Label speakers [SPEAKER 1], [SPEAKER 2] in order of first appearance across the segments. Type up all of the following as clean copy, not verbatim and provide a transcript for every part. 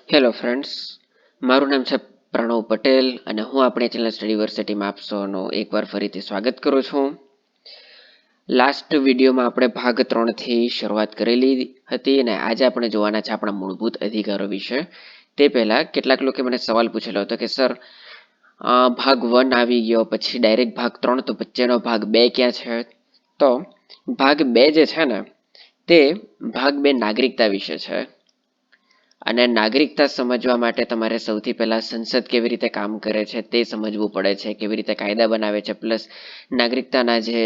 [SPEAKER 1] Hello friends, મારું નામ છે પ્રણવ પટેલ અને હું આપણી ચેનલ સ્ટડી વર્સિટીમાં આપ સૌનું એકવાર ફરીથી સ્વાગત કરું છું. લાસ્ટ વિડીયોમાં આપણે ભાગ 3થી શરૂઆત કરેલી હતી અને આજે આપણે જોવાના છે આપણા મૂળભૂત અધિકારો વિશે. તે પહેલાં કેટલાક લોકોએ મને સવાલ પૂછેલો હતો કે સર, ભાગ 1 આવી ગયો પછી ડાયરેક્ટ ભાગ 3, તો વચ્ચેનો ભાગ 2 ક્યાં છે? તો ભાગ 2 જે છે ને તે ભાગ 2 નાગરિકતા વિશે છે. અને નાગરિકતા સમજવા માટે તમારે સૌથી પહેલા સંસદ કેવી રીતે કામ કરે છે તે સમજવું પડે છે, કેવી રીતે કાયદા બનાવે છે, પ્લસ નાગરિકતાના જે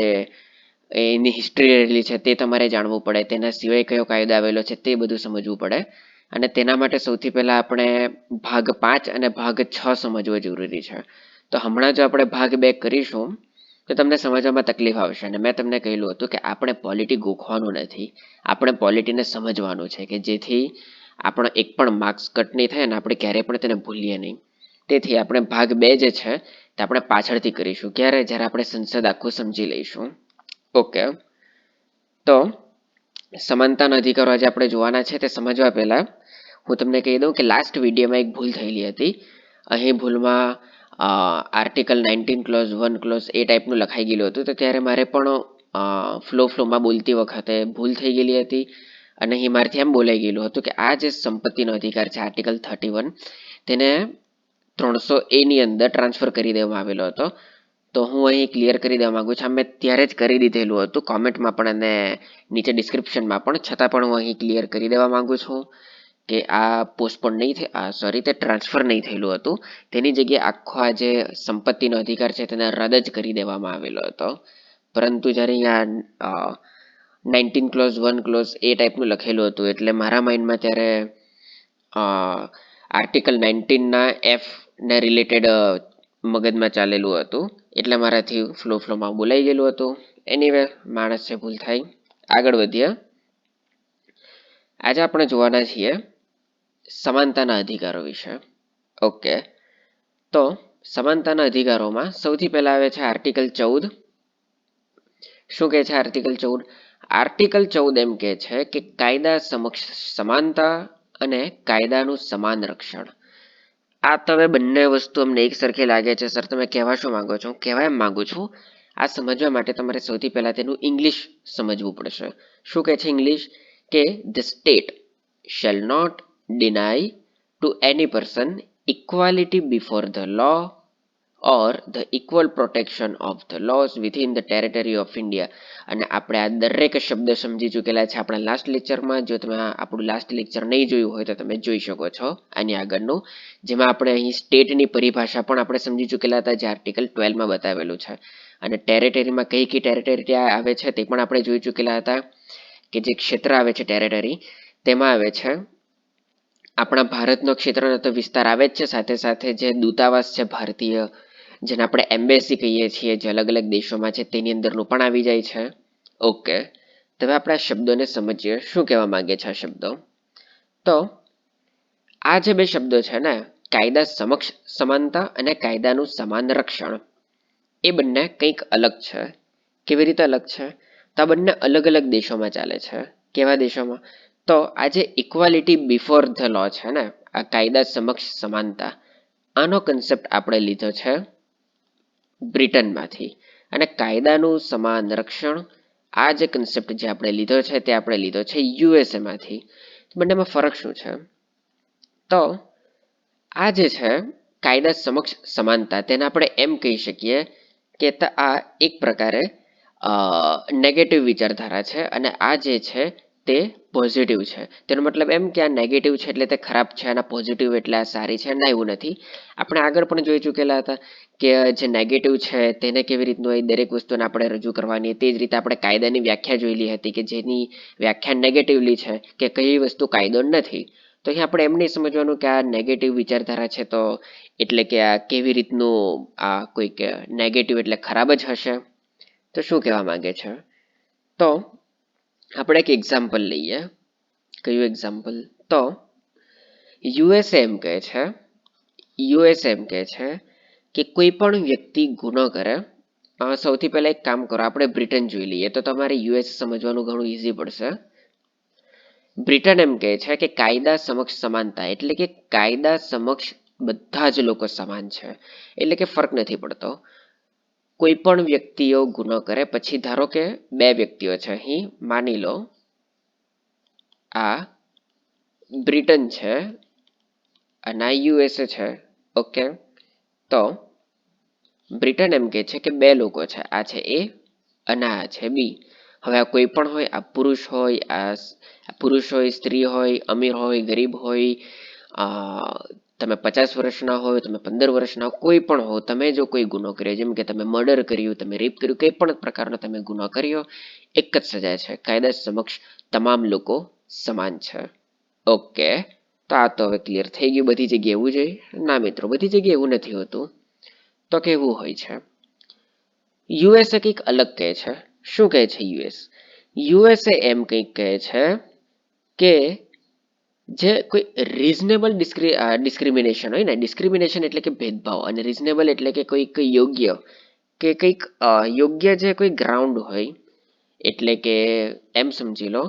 [SPEAKER 1] એની હિસ્ટ્રી રહેલી છે તે તમારે જાણવું પડે. તેના સિવાય કયો કાયદો આવેલો છે તે બધું સમજવું પડે. અને તેના માટે સૌથી પહેલા આપણે ભાગ 5 અને ભાગ 6 સમજવો જરૂરી છે. તો હમણાં જો આપણે ભાગ 2 કરીશું તો તમને સમજવામાં તકલીફ આવશે. અને મેં તમને કહેલું હતું કે આપણે પોલિટી ગોખવાનું નથી, આપણે પોલિટીને સમજવાનું છે, કે જેથી આપણો એક પણ માર્ક્સ કટ નહીં થાય અને આપણે ક્યારેય પણ તેને ભૂલીએ નહીં. તેથી આપણે ભાગ 2 જે છે તે આપણે પાછળથી કરીશું, જ્યારે આપણે સંસદ આખું સમજી લઈશું. ઓકે, તો સમાનતાના અધિકારો આજે આપણે જોવાના છે. તે સમજવા પહેલા હું તમને કહી દઉં કે લાસ્ટ વિડીયોમાં એક ભૂલ થયેલી હતી. અહીં ભૂલમાં આર્ટિકલ 19 ક્લોઝ 1 ક્લોઝ એ ટાઈપનું લખાઈ ગયેલું હતું. તો ત્યારે મારે પણ ફ્લોમાં બોલતી વખતે ભૂલ થઈ ગયેલી હતી અને અહીં મારથી એમ બોલાઈ ગયેલું હતું કે આ જે સંપત્તિનો અધિકાર છે આર્ટિકલ 31, તેને 300A ની અંદર ટ્રાન્સફર કરી દેવામાં આવેલો હતો. તો હું અહીં ક્લિયર કરી દેવા માંગુ છું. આ મેં ત્યારે જ કરી દીધેલું હતું કોમેન્ટમાં પણ અને નીચે ડિસ્ક્રિપ્શનમાં પણ, છતાં પણ હું અહીં ક્લિયર કરી દેવા માંગુ છું કે આ પોસ્ટપોન નહીં તે ટ્રાન્સફર નહીં થયેલું હતું. તેની જગ્યાએ આખો આ જે સંપત્તિનો અધિકાર છે તેને રદ જ કરી દેવામાં આવેલો હતો. પરંતુ જ્યારે અહીંયા 19 ક્લોઝ 1 ક્લોઝ એ ટાઈપનું લખેલું હતું એટલે મારા માઇન્ડમાં ત્યારે આર્ટિકલ 19ના F ને રિલેટેડ મગજમાં ચાલેલું હતું, એટલે મારાથી ફ્લોમાં બોલાઈ ગયેલું હતું. એનીવે, માણસ છે, ભૂલ થાય. આગળ વધીએ. આજે આપણે જોવાના છીએ સમાનતાના અધિકારો વિશે. ઓકે, તો સમાનતાના અધિકારોમાં સૌથી પહેલા આવે છે આર્ટિકલ 14. શું કહે છે આર્ટિકલ 14? આર્ટિકલ 14 એમ કહે છે કે કાયદા સમક્ષ સમાનતા અને કાયદાનું સમાન રક્ષણ. આ તમે બંને વસ્તુ અમને એક સરખી લાગે છે સર, તમે કહેવા શું માંગો છો? કહેવા એમ માંગુ છું, આ સમજવા માટે તમારે સૌથી પહેલા તેનું ઇંગ્લિશ સમજવું પડશે. શું કહે છે ઇંગ્લિશ? કે the state shall not deny to any person equality before the law or the equal protection of the laws within the territory of India. અને આપણે આ દરેક શબ્દ સમજી ચૂકેલા છે આપણા લાસ્ટ લેક્ચરમાં. જો તમે આપણું લાસ્ટ લેક્ચર નહીં જોયું હોય તો તમે જોઈ શકો છો આની આગળનું, જેમાં આપણે અહીં સ્ટેટની પરિભાષા પણ આપણે સમજી ચૂકેલા હતા, જે આર્ટિકલ 12માં બતાવેલું છે. અને ટેરેટરીમાં કઈ ટેરેટરી આવે છે તે પણ આપણે જોઈ ચૂકેલા હતા, કે જે ક્ષેત્ર આવે છે ટેરેટરી, તેમાં આવે છે આપણા ભારતનો ક્ષેત્રનો તો વિસ્તાર આવે જ છે, સાથે સાથે જે દૂતાવાસ છે ભારતીય, જેને આપણે એમ્બેસી કહીએ છીએ, જે અલગ અલગ દેશોમાં છે તેની અંદરનું પણ આવી જાય છે. ઓકે, તો હવે આપણે આ શબ્દોને સમજીએ, શું કહેવા માંગે છે આ શબ્દો. તો આ જે બે શબ્દો છે ને, કાયદા સમક્ષ સમાનતા અને કાયદાનું સમાન રક્ષણ, એ બંને કંઈક અલગ છે. કેવી રીતે અલગ છે? તો આ બંને અલગ અલગ દેશોમાં ચાલે છે. કેવા દેશોમાં? તો આ જે ઇક્વાલિટી બિફોર ધ લો છે ને, આ કાયદા સમક્ષ સમાનતા, આનો કન્સેપ્ટ આપણે લીધો છે બ્રિટનમાંથી. અને કાયદાનું સમાન રક્ષણ, આ જે કન્સેપ્ટ જે આપણે લીધો છે તે આપણે લીધો છે USA માંથી. બંનેમાં ફરક શું છે? તો આ જે છે કાયદા સમક્ષ સમાનતા, તેને આપણે એમ કહી શકીએ કે આ એક પ્રકારે નેગેટિવ વિચારધારા છે અને આ જે છે તે પોઝિટિવ છે. તેનો મતલબ એમ કે આ નેગેટિવ છે એટલે તે ખરાબ છે, અને પોઝિટિવ એટલે આ સારી છે. ના, એવું નથી. આપણે આગળ પણ જોઈ ચૂકેલા હતા કે જે નેગેટિવ છે તેને કેવી રીતનું એ દરેક વસ્તુને આપણે રજૂ કરવાની. તે જ રીતે આપણે કાયદાની વ્યાખ્યા જોયેલી હતી કે જેની વ્યાખ્યા નેગેટિવલી છે, કે કઈ વસ્તુ કાયદો નથી. તો અહીં આપણે એમ નહીં સમજવાનું કે આ નેગેટિવ વિચારધારા છે, તો એટલે કે આ કેવી રીતનું આ કોઈક નેગેટિવ એટલે ખરાબ જ હશે. તો શું કહેવા માંગે છે? તો આપણે એક એક્ઝામ્પલ લઈએ. કયું એક્ઝામ્પલ? તો યુએસએ એમ કહે છે કે કોઈ પણ વ્યક્તિ ગુનો કરે. સૌથી પહેલા એક કામ કરો, આપણે બ્રિટન જોઈ લઈએ તો તમારે યુએસ સમજવાનું ઘણું ઈઝી પડશે. બ્રિટન એમ કહે છે કે કાયદા સમક્ષ સમાનતા એટલે કે કાયદા સમક્ષ બધા જ લોકો સમાન છે, એટલે કે ફરક નથી પડતો. કોઈ પણ વ્યક્તિઓ ગુનો કરે, પછી ધારો કે બે વ્યક્તિઓ છે, અહીં માની લો આ બ્રિટન છે અને આ યુએસએ છે. ઓકે, તો બ્રિટન એમ કે છે કે બે લોકો છે, આ છે એ અને આ છે બી. હવે આ કોઈ પણ હોય, આ પુરુષ હોય, સ્ત્રી હોય, અમીર હોય, ગરીબ હોય, તમે 50 વર્ષના હોય, તમે 15 વર્ષના, કોઈ પણ હો, તમે જો કોઈ ગુનો કર્યો, જેમ કે તમે મર્ડર કર્યું, તમે રેપ કર્યું, કોઈ પણ પ્રકારનો તમે ગુનો કર્યો, એક જ સજા છે, કાયદા સમક્ષ તમામ લોકો સમાન છે. ઓકે, તો આ તો હવે ક્લિયર થઈ ગયું. બધી જગ્યાએ એવું જોઈએ? ના મિત્રો, બધી જગ્યાએ એવું નથી હોતું. તો કેવું હોય છે? યુએસએ કંઈક અલગ કહે છે. શું કહે છે યુએસએ એમ કંઈક કહે છે કે જે કોઈ રિઝનેબલ ડિસ્ક્રિમિનેશન હોય ને, ડિસ્ક્રિમિનેશન એટલે કે ભેદભાવ, અને રિઝનેબલ એટલે કે કોઈક યોગ્ય કે કંઈક યોગ્ય જે કોઈ ગ્રાઉન્ડ હોય, એટલે કે એમ સમજી લો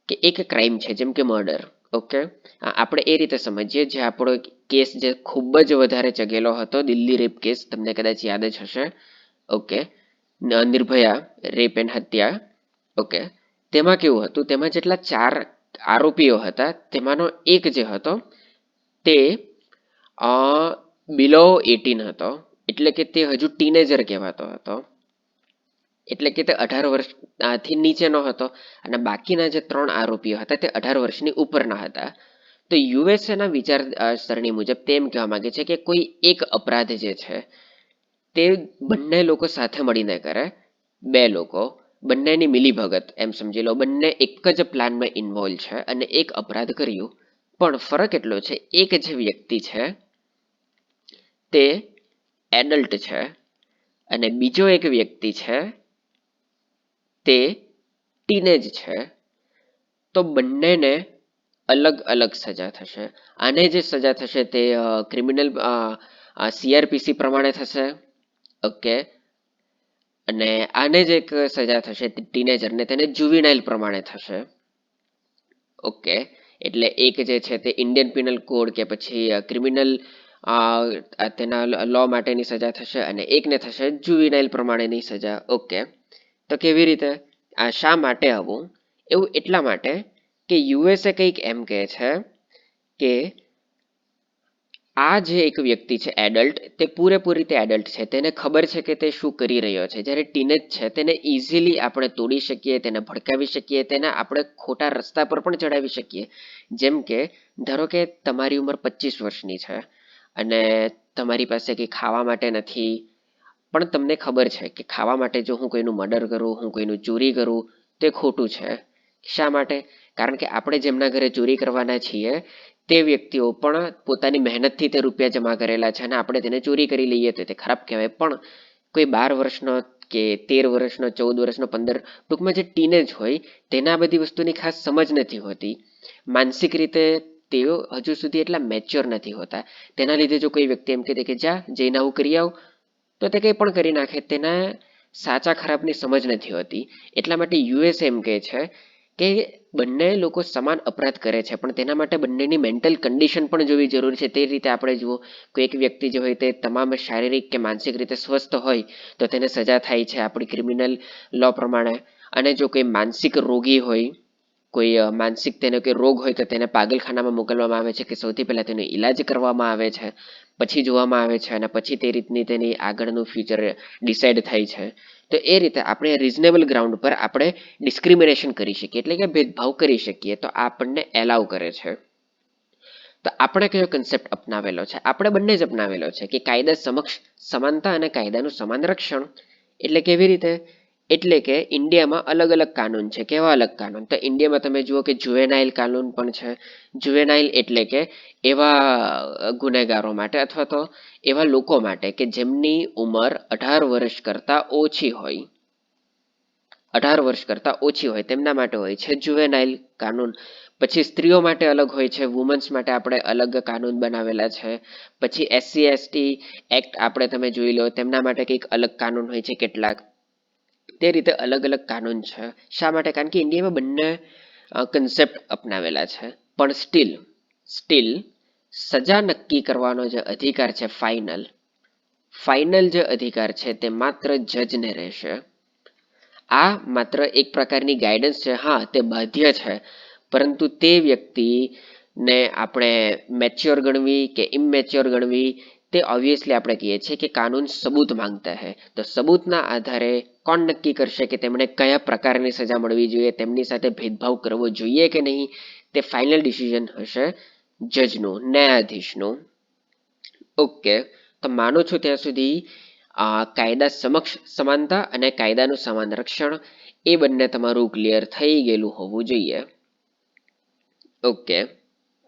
[SPEAKER 1] કે એક ક્રાઇમ છે, જેમ કે મર્ડર. ઓકે, આપણે એ રીતે સમજીએ, જે આપણો કેસ જે ખૂબ જ વધારે ચગેલો હતો, દિલ્હી રેપ કેસ, તમને કદાચ યાદ જ હશે. ઓકે, નિર્ભયા રેપ એન્ડ હત્યા. ઓકે, તેમાં કેવું હતું, તેમાં જેટલા 4 આરોપીઓ હતા, તેમાંનો એક જે હતો તે બિલો 18 હતો, એટલે કે તે હજુ ટીનેજર કહેવાતો હતો, એટલે કે તે 18 વર્ષથી નીચેનો હતો, અને બાકીના જે 3 આરોપીઓ હતા તે 18 વર્ષની ઉપરના હતા. તો યુએસએના વિચારસરણી મુજબ તેમ કહેવા માંગે છે કે કોઈ એક અપરાધ જે છે તે બંને લોકો સાથે મળીને કરે, બે લોકો, બંનેની મિલીભગત, એમ સમજી લો, બંને એક જ પ્લાનમાં ઇન્વોલ્વ છે અને એક અપરાધ કર્યું. પણ ફરક એટલો છે, એક જે વ્યક્તિ છે તે એડલ્ટ છે અને બીજો એક વ્યક્તિ છે તે ટીનેજ છે. તો બંનેને અલગ અલગ સજા થશે. આને જે સજા થશે તે ક્રિમિનલ સીઆરપીસી પ્રમાણે થશે. ઓકે, અને આને જે એક સજા થશે ટીનેજરને, તેને જુવિનાઇલ પ્રમાણે થશે. ઓકે, એટલે એક જે છે તે ઇન્ડિયન પિનલ કોડ કે પછી ક્રિમિનલ તેના લો માટેની સજા થશે, અને એકને થશે જુવિનાઇલ પ્રમાણેની સજા. ઓકે, તો કેવી રીતે, આ શા માટે આવું? એવું એટલા માટે કે યુએસએ કંઈક એમ કહે છે કે આ જે એક વ્યક્તિ છે એડલ્ટ, તે પૂરેપૂરી રીતે એડલ્ટ છે, તેને ખબર છે કે તે શું કરી રહ્યો છે. જ્યારે ટીનેજ છે, તેને ઇઝીલી આપણે તોડી શકીએ, તેને ભડકાવી શકીએ, તેને આપણે ખોટા રસ્તા પર પણ ચડાવી શકીએ. જેમ કે ધારો કે તમારી ઉંમર 25 વર્ષની છે અને તમારી પાસે કંઈ ખાવા માટે નથી, પણ તમને ખબર છે કે ખાવા માટે જો હું કોઈનું મર્ડર કરું, હું કોઈનું ચોરી કરું, તે ખોટું છે. શા માટે? કારણ કે આપણે જેમના ઘરે ચોરી કરવાના છીએ તે વ્યક્તિઓ પણ પોતાની મહેનતથી તે રૂપિયા જમા કરેલા છે, અને આપણે તેને ચોરી કરી લઈએ તો તે ખરાબ કહેવાય. પણ કોઈ 12 વર્ષનો કે 13 વર્ષનો, 14 વર્ષનો, 15, ટૂંકમાં જે ટીનેજ હોય, તેને આ બધી વસ્તુની ખાસ સમજ નથી હોતી. માનસિક રીતે તેઓ હજુ સુધી એટલા મેચ્યોર નથી હોતા. તેના લીધે જો કોઈ વ્યક્તિ એમ કહે કે જા જઈને આવું કરી આવ, તો તે કંઈ પણ કરી નાખે. તેના સાચા ખરાબની સમજ નથી હોતી. એટલા માટે યુએસ એમ કહે છે કે બંને લોકો સમાન અપરાધ કરે છે, પણ તેના માટે બંનેની મેન્ટલ કન્ડિશન પણ જોવી જરૂરી છે. તે રીતે આપણે જુઓ, કોઈ એક વ્યક્તિ જે હોય તે તમામ શારીરિક કે માનસિક રીતે સ્વસ્થ હોય તો તેને સજા થાય છે આપણી ક્રિમિનલ લો પ્રમાણે. અને જો કોઈ માનસિક રોગી હોય, કોઈ માનસિક તેને કોઈ રોગ હોય, તો તેને પાગલખાનામાં મોકલવામાં આવે છે કે સૌથી પહેલા તેનો ઈલાજ કરવામાં આવે છે, પછી જોવામાં આવે છે, અને પછી તે રીતની તેની આગળનું ફ્યુચર ડિસાઇડ થાય છે. તો એ રીતે આપણે રિઝનેબલ ગ્રાઉન્ડ પર આપણે ડિસ્ક્રિમિનેશન કરી શકીએ, એટલે કે ભેદભાવ કરી શકીએ. તો આપણને એલાવ કરે છે. તો આપણે કયો કન્સેપ્ટ અપનાવેલો છે? આપણે બંને જ અપનાવેલો છે કે કાયદા સમક્ષ સમાનતા અને કાયદાનું સમાન રક્ષણ. એટલે કેવી રીતે? એટલે કે ઇન્ડિયામાં અલગ અલગ કાનૂન છે. કેવા અલગ કાનૂન? તો ઇન્ડિયામાં તમે જુઓ કે જુવેનાઇલ કાનૂન પણ છે. જુવેનાઇલ એટલે કે એવા ગુનેગારો માટે અથવા તો એવા લોકો માટે કે જેમની ઉંમર 18 વર્ષ કરતાં ઓછી હોય, 18 વર્ષ કરતાં ઓછી હોય, તેમના માટે હોય છે જુવેનાઇલ કાનૂન. પછી સ્ત્રીઓ માટે અલગ હોય છે, વુમન્સ માટે આપણે અલગ કાનૂન બનાવેલા છે. પછી SC ST એક્ટ આપણે તમે જોઈ લો, તેમના માટે કંઈક અલગ કાનૂન હોય છે કેટલાક. તે રીતે અલગ અલગ કાનૂન છે. શા માટે? કારણ કે ઇન્ડિયામાં બંને કન્સેપ્ટ અપનાવેલા છે, પણ સ્ટીલ સજા નક્કી કરવાનો જે અધિકાર છે ફાઇનલ જે અધિકાર છે તે માત્ર જજને રહેશે. આ માત્ર એક પ્રકારની ગાઈડન્સ છે. હા, તે બાધ્ય છે, પરંતુ તે વ્યક્તિને આપણે મેચ્યોર ગણવી કે ઇમેચ્યોર ગણવી તે ઓબ્વિયસલી આપણે કહીએ છીએ કે કાનૂન સબૂત માંગતા है. તો સબૂતના આધારે કોણ નક્કી કરશે કે તેમણે કયા પ્રકારની સજા મળવી જોઈએ, તેમની સાથે ભેદભાવ કરવો જોઈએ કે નહીં, તે ફાઇનલ ડિસિઝન હશે જજનું, ન્યાયાધીશનું. ઓકે, તો માનું છું ત્યાં સુધી કાયદા સમક્ષ સમાનતા અને કાયદાનું સમાન રક્ષણ એ બંને તમારું ક્લિયર થઈ ગયેલું હોવું જોઈએ. ઓકે,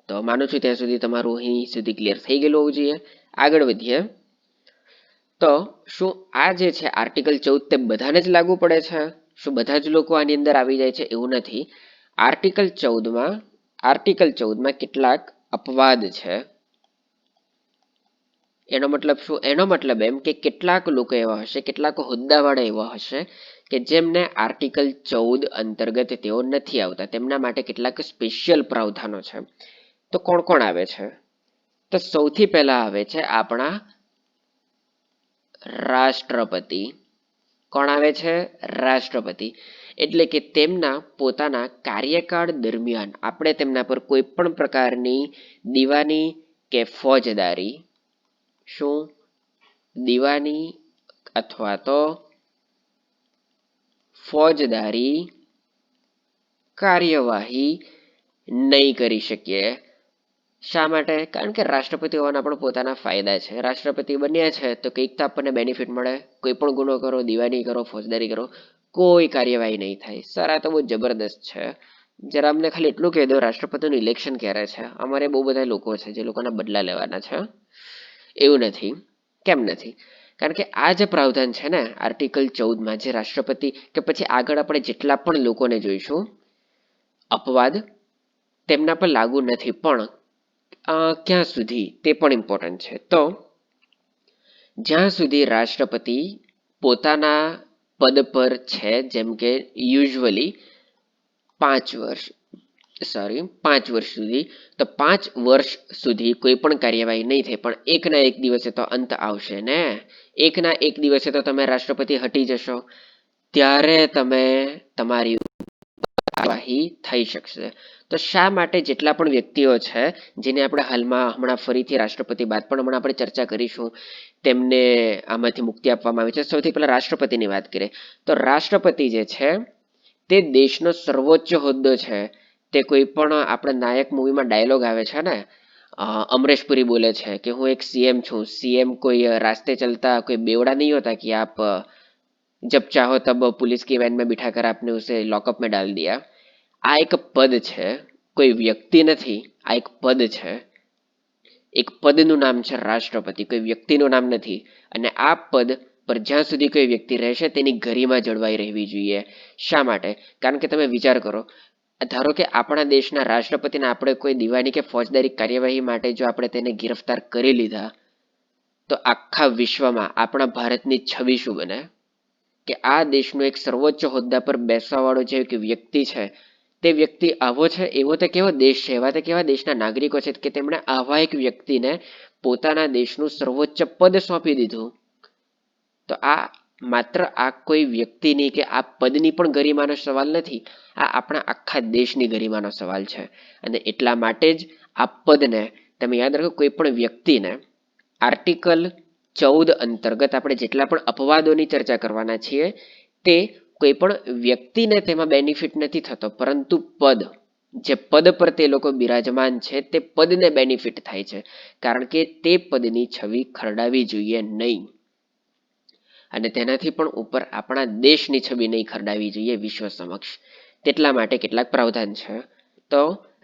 [SPEAKER 1] તો માનું છું ત્યાં સુધી તમારું અહીં સુધી ક્લિયર થઈ ગયેલું હોવું જોઈએ. આગળ વધીએ. તો શું આ જે છે આર્ટિકલ 14 તે બધાને જ લાગુ પડે છે? શું બધા જ લોકો આની અંદર આવી જાય છે? એવું નથી. આર્ટિકલ 14માં કેટલાક અપવાદ છે. એનો મતલબ શું? એનો મતલબ એમ કે કેટલાક લોકો એવા હશે, કેટલાક હોદ્દાવાળા એવા હશે કે જેમને આર્ટિકલ 14 અંતર્ગત તેઓ નથી આવતા, તેમના માટે કેટલાક સ્પેશિયલ પ્રાવધાનો છે. તો કોણ કોણ આવે છે? તો સૌથી પહેલા આવે છે આપણા રાષ્ટ્રપતિ. કોણ આવે છે? રાષ્ટ્રપતિ. એટલે કે તેમના પોતાના કાર્યકાળ દરમિયાન આપણે તેમના પર કોઈ પણ પ્રકારની દીવાની કે ફોજદારી, શું દીવાની અથવા તો ફોજદારી કાર્યવાહી નહીં કરી શકીએ. શા માટે? કારણ કે રાષ્ટ્રપતિ હોવાના પણ પોતાના ફાયદા છે. રાષ્ટ્રપતિ બન્યા છે તો કંઈક તો આપણને બેનિફિટ મળે. કોઈ પણ ગુનો કરો, દીવાની કરો, ફોજદારી કરો, કોઈ કાર્યવાહી નહીં થાય. સર, આ તો બહુ જબરદસ્ત છે. જરા અમને ખાલી એટલું કહી દો, રાષ્ટ્રપતિનું ઇલેક્શન ક્યારે છે? અમારે બહુ બધા લોકો છે જે લોકોના બદલા લેવાના છે. એવું નથી. કેમ નથી? કારણ કે આ જે પ્રાવધાન છે ને આર્ટિકલ 14માં, જે રાષ્ટ્રપતિ કે પછી આગળ આપણે જેટલા પણ લોકોને જોઈશું અપવાદ, તેમના પર લાગુ નથી. પણ ક્યાં સુધી, તે પણ ઇમ્પોર્ટન્ટ છે. તો જ્યાં સુધી રાષ્ટ્રપતિ પોતાના પદ પર છે, જેમ કે યુઝ્યુઅલી 5 વર્ષ સુધી, તો 5 વર્ષ સુધી કોઈ પણ કાર્યવાહી નહીં થાય. પણ એકના એક દિવસે તો અંત આવશે ને. એકના એક દિવસે તો તમે રાષ્ટ્રપતિ હટી જશો, ત્યારે તમે તમારી કાર્યવાહી થઈ શકશે. તો શા માટે જેટલા પણ વ્યક્તિઓ છે જેને આપણે હાલમાં હમણાં ફરીથી રાષ્ટ્રપતિ બાદ પણ હમણાં આપણે ચર્ચા કરીશું, તેમને આમાંથી મુક્તિ આપવામાં આવી છે. સૌથી પહેલા રાષ્ટ્રપતિની વાત કરીએ તો રાષ્ટ્રપતિ જે છે તે દેશનો સર્વોચ્ચ હોદ્દો છે. તે કોઈ પણ આપણે નાયક મૂવીમાં ડાયલોગ આવે છે ને, અમરેશ પુરી બોલે છે કે હું એક સીએમ છું. સીએમ કોઈ રાસ્તે ચલતા કોઈ બેવડા નહીં હોતા कि आप जब चाहो तब पुलिस की वैन में बिठा कर आपने उसे लॉकअप में डाल दिया. આ એક પદ છે, કોઈ વ્યક્તિ નથી. આ એક પદ છે. એક પદનું નામ છે રાષ્ટ્રપતિ, કોઈ વ્યક્તિનું નામ નથી. અને આ પદ પર જ્યાં સુધી કોઈ વ્યક્તિ રહેશે તેની ગરિમા જળવાઈ રહેવી જોઈએ. શા માટે? કારણ કે તમે વિચાર કરો, ધારો કે આપણા દેશના રાષ્ટ્રપતિને આપણે કોઈ દીવાની કે ફોજદારી કાર્યવાહી માટે જો આપણે તેને ગિરફ્તાર કરી લીધા, તો આખા વિશ્વમાં આપણા ભારતની છબી શું બને? કે આ દેશનો એક સર્વોચ્ચ હોદ્દા પર બેસવા વાળો જે વ્યક્તિ છે, તે વ્યક્તિ આવો છે, એવો તો કેવો દેશ છે, એવા તો કેવા દેશના નાગરિકો છે કે તેમણે આવા એક વ્યક્તિને પોતાના દેશનું સર્વોચ્ચ પદ સોંપી દીધું. તો આ માત્ર આ કોઈ વ્યક્તિની કે આ પદની પણ ગરિમાનો સવાલ નથી, આ આપણા આખા દેશની ગરિમાનો સવાલ છે. અને એટલા માટે જ આ પદને તમે યાદ રાખો, કોઈ પણ વ્યક્તિને આર્ટિકલ 14 અંતર્ગત આપણે જેટલા પણ અપવાદોની ચર્ચા કરવાના છીએ, તે કોઈ પણ વ્યક્તિને તેમાં બેનિફિટ નથી થતો, પરંતુ પદ, જે પદ પર તે લોકો બિરાજમાન છે તે પદને બેનિફિટ થાય છે. કારણ કે તે પદની છબી ખરડાવી જોઈએ નહીં, અને તેનાથી પણ ઉપર આપણા દેશની છબી નહીં ખરડાવી જોઈએ વિશ્વ સમક્ષ. તેટલા માટે કેટલાક પ્રાવધાન છે. તો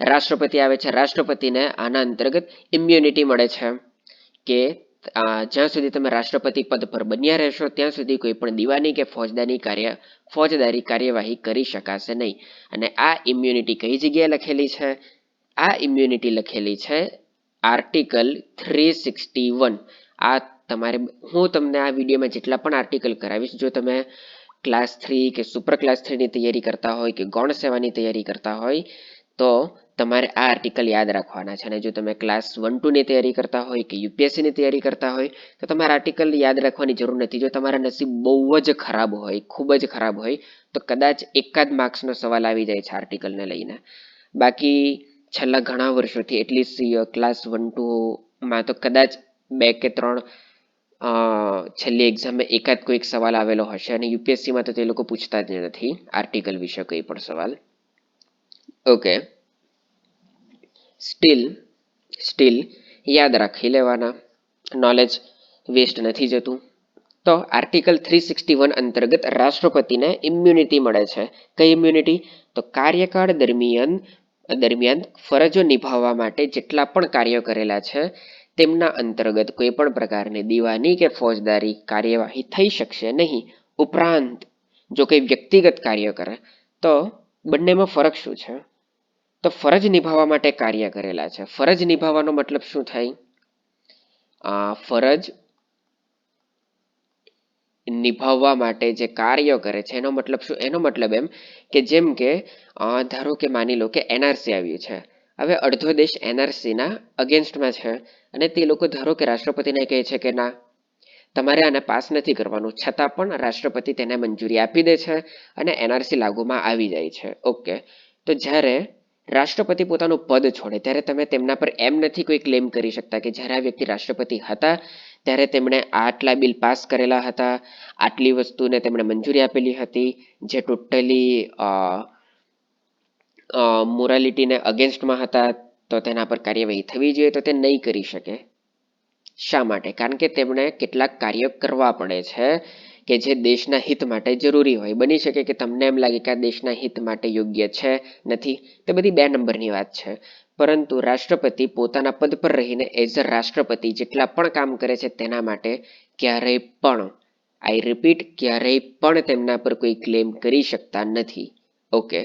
[SPEAKER 1] રાષ્ટ્રપતિ આવે છે. રાષ્ટ્રપતિને આના અંતર્ગત ઇમ્યુનિટી મળે છે કે જ્યાં સુધી તમે રાષ્ટ્રપતિ પદ પર બન્યા રહેશો ત્યાં સુધી કોઈ પણ દીવાની કે ફોજદારી કાર્યવાહી કરી શકાશે નહીં. અને આ ઇમ્યુનિટી કઈ જગ્યાએ લખેલી છે? આ ઇમ્યુનિટી લખેલી છે આર્ટિકલ 361. આ તમારે, હું તમને આ વિડીયોમાં જેટલા પણ આર્ટિકલ કરાવીશ, જો તમે ક્લાસ 3 કે સુપર ક્લાસ 3 ની તૈયારી કરતા હોય કે ગૌણ સેવાની તૈયારી કરતા હોય તો તમારે આ આર્ટિકલ યાદ રાખવાના છે. અને જો તમે ક્લાસ 1-2 ની તૈયારી કરતા હોય કે યુપીએસસી ની તૈયારી કરતા હોય તો તમારે આર્ટિકલ યાદ રાખવાની જરૂર નથી. જો તમારા નસીબ બહુ જ ખરાબ હોય, ખૂબ જ ખરાબ હોય, તો કદાચ એકાદ માર્ક્સનો સવાલ આવી જાય છે આર્ટિકલને લઈને. બાકી છેલ્લા ઘણા વર્ષોથી એટલીસ્ટ ક્લાસ 1-2માં તો કદાચ 2 કે 3 છેલ્લી એક્ઝામમાં એકાદ કોઈક સવાલ આવેલો હશે. અને યુપીએસસીમાં તો તે લોકો પૂછતા જ નથી આર્ટિકલ વિશે કોઈ પણ સવાલ. ઓકે, સ્ટીલ યાદ રાખી લેવાના, નોલેજ વેસ્ટ નથી જતું. તો આર્ટિકલ 361 અંતર્ગત રાષ્ટ્રપતિને ઇમ્યુનિટી મળે છે. કઈ ઇમ્યુનિટી? તો કાર્યકાળ દરમિયાન ફરજો નિભાવવા માટે જેટલા પણ કાર્યો કરેલા છે તેમના અંતર્ગત કોઈ પણ પ્રકારની દીવાની કે ફોજદારી કાર્યવાહી થઈ શકશે નહીં. ઉપરાંત જો કોઈ વ્યક્તિગત કાર્ય કરે તો બંનેમાં ફરક શું છે? તો ફરજ નિભાવવા માટે કાર્ય કરેલા છે. ફરજ નિભાવવાનો મતલબ શું થાય? ફરજ નિભાવવા માટે જે કાર્યો કરે છે એનો મતલબ શું? એનો મતલબ એમ કે જેમ કે ધારો કે માની લો કે એનઆરસી આવ્યું છે. હવે અડધો દેશ એનઆરસીના અગેન્સ્ટમાં છે અને તે લોકો ધારો કે રાષ્ટ્રપતિને કહે છે કે ના, તમારે આને પાસ નથી કરવાનું, છતાં પણ રાષ્ટ્રપતિ તેને મંજૂરી આપી દે છે અને એનઆરસી લાગુમાં આવી જાય છે. ઓકે, તો જ્યારે રાષ્ટ્રપતિ પોતાનું પદ છોડે ત્યારે તમે તેમના પર એમ નથી કોઈ ક્લેમ કરી શકતા કે જ્યારે આ વ્યક્તિ રાષ્ટ્રપતિ હતા ત્યારે તેમણે આટલા બિલ પાસ કરેલા હતા, આટલી વસ્તુને તેમણે મંજૂરી આપેલી હતી જે ટોટલી મોરાલિટીને અગેન્સ્ટમાં હતા, તો તેના પર કાર્યવાહી થવી જોઈએ. તો તે નહીં કરી શકે. શા માટે? કારણ કે તેમણે કેટલાક કાર્યો કરવા પડે છે કે જે દેશના હિત માટે જરૂરી હોય. બની શકે કે તમને એમ લાગે કે આ દેશના હિત માટે યોગ્ય છે, નથી, તે બધી 2 નંબરની વાત છે. પરંતુ રાષ્ટ્રપતિ પોતાના પદ પર રહીને એઝ અ રાષ્ટ્રપતિ જેટલા પણ કામ કરે છે તેના માટે ક્યારેય પણ, આઈ રિપીટ, ક્યારેય પણ તેમના પર કોઈ ક્લેમ કરી શકતા નથી. ઓકે,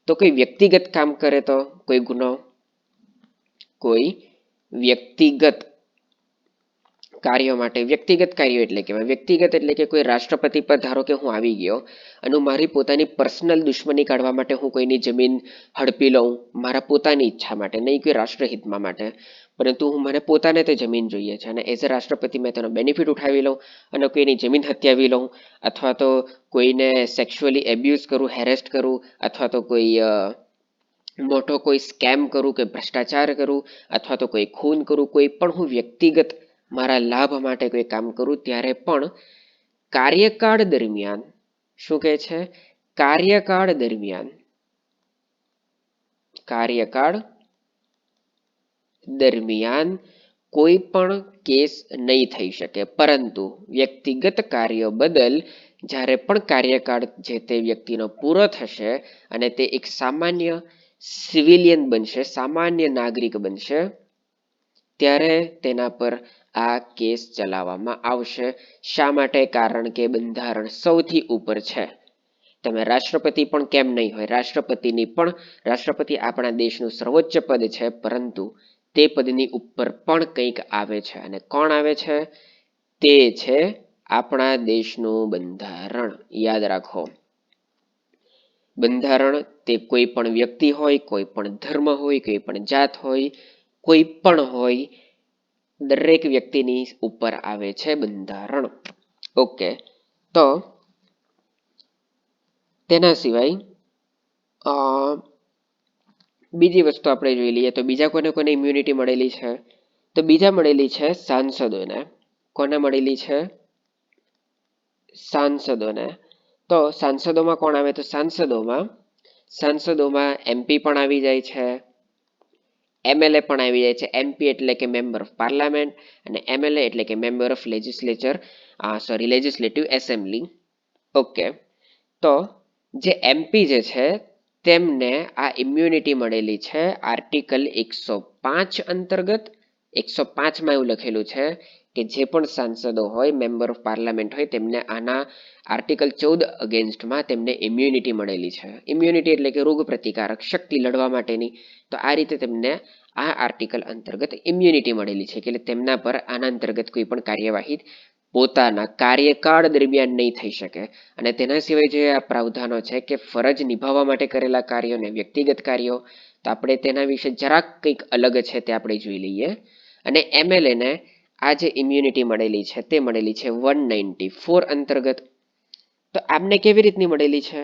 [SPEAKER 1] તો કોઈ વ્યક્તિગત કામ કરે તો કોઈ ગુનો, કોઈ વ્યક્તિગત કાર્યો માટે, વ્યક્તિગત કાર્યો એટલે કે વ્યક્તિગત એટલે કે કોઈ રાષ્ટ્રપતિ પર ધારો કે હું આવી ગયો અને મારી પોતાની પર્સનલ દુશ્મની કાઢવા માટે હું કોઈની જમીન હડપી લઉં મારા પોતાની ઈચ્છા માટે, નહીં કોઈ રાષ્ટ્રહિતમાં માટે, પરંતુ મને પોતાને તે જમીન જોઈએ છે અને એઝ અ રાષ્ટ્રપતિ મેં તેનો બેનિફિટ ઉઠાવી લઉં અને કોઈની જમીન હત્યાવી લઉં, અથવા તો કોઈને સેક્સ્યુઅલી એબ્યુઝ કરું, હેરેસ્ટ કરું, અથવા તો કોઈ મોટો કોઈ સ્કેમ કરું કે ભ્રષ્ટાચાર કરું, અથવા તો કોઈ ખૂન કરું, કોઈ પણ હું વ્યક્તિગત મારા લાભ માટે કોઈ કામ કરું, ત્યારે પણ કાર્યકાળ દરમિયાન, શું કહે છે? કાર્યકાળ દરમિયાન કોઈ પણ કેસ નહીં થઈ શકે. પરંતુ વ્યક્તિગત કાર્યો બદલ જ્યારે પણ કાર્યકાળ જે તે વ્યક્તિનો પૂરો થશે અને તે એક સામાન્ય સિવિલિયન બનશે, સામાન્ય નાગરિક બનશે, ત્યારે તેના પર આ કેસ ચલાવવામાં આવશે. શા માટે? કારણ કે બંધારણ સૌથી ઉપર છે. તમે રાષ્ટ્રપતિ પણ કેમ નહીં હોય, રાષ્ટ્રપતિ આપણા દેશનું સર્વોચ્ચ પદ છે, પરંતુ તે પદની ઉપર પણ કંઈક આવે છે. અને કોણ આવે છે? તે છે આપણા દેશનું બંધારણ. યાદ રાખો, બંધારણ તે કોઈ પણ વ્યક્તિ હોય, કોઈ પણ ધર્મ હોય, કોઈ પણ જાત હોય, કોઈ પણ હોય, દરેક વ્યક્તિની ઉપર આવે છે બંધારણ. ઓકે, તો તેના સિવાય બીજી વસ્તુ આપણે જોઈ લઈએ તો બીજા કોને ઇમ્યુનિટી મળેલી છે? તો બીજા મળેલી છે સાંસદોને. કોને મળેલી છે? સાંસદોને. તો સાંસદોમાં કોણ આવે? તો સાંસદોમાં એમપી પણ આવી જાય છે, એમએલએ પણ આવી જાય છે. એમપી એટલે કે મેમ્બર ઓફ પાર્લામેન્ટ અને એમએલએ એટલે કે member of legislative assembly. Okay, તો જે એમપી જે છે તેમને આ ઇમ્યુનિટી મળેલી છે આર્ટિકલ 105 અંતર્ગત. 105માં એવું લખેલું છે કે જે પણ સાંસદો હોય, મેમ્બર ઓફ પાર્લામેન્ટ હોય, તેમને આના આર્ટિકલ 14 અગેન્સ્ટમાં તેમને ઇમ્યુનિટી મળેલી છે. ઇમ્યુનિટી એટલે કે રોગ પ્રતિકારક શક્તિ લડવા માટેની. તો આ રીતે તેમને આ આર્ટિકલ અંતર્ગત ઇમ્યુનિટી મળેલી છે કે તેમના પર આના અંતર્ગત કોઈ પણ કાર્યવાહી પોતાના કાર્યકાળ દરમિયાન નહીં થઈ શકે. અને તેના સિવાય જે આ પ્રાવધાનો છે કે ફરજ નિભાવવા માટે કરેલા કાર્યોને વ્યક્તિગત કાર્યો, તો આપણે તેના વિશે જરાક કંઈક અલગ છે તે આપણે જોઈ લઈએ. અને MLA ને આ જે ઇમ્યુનિટી મળેલી છે તે મળેલી છે 194 અંતર્ગત. તો આમને કેવી રીતની મળેલી છે?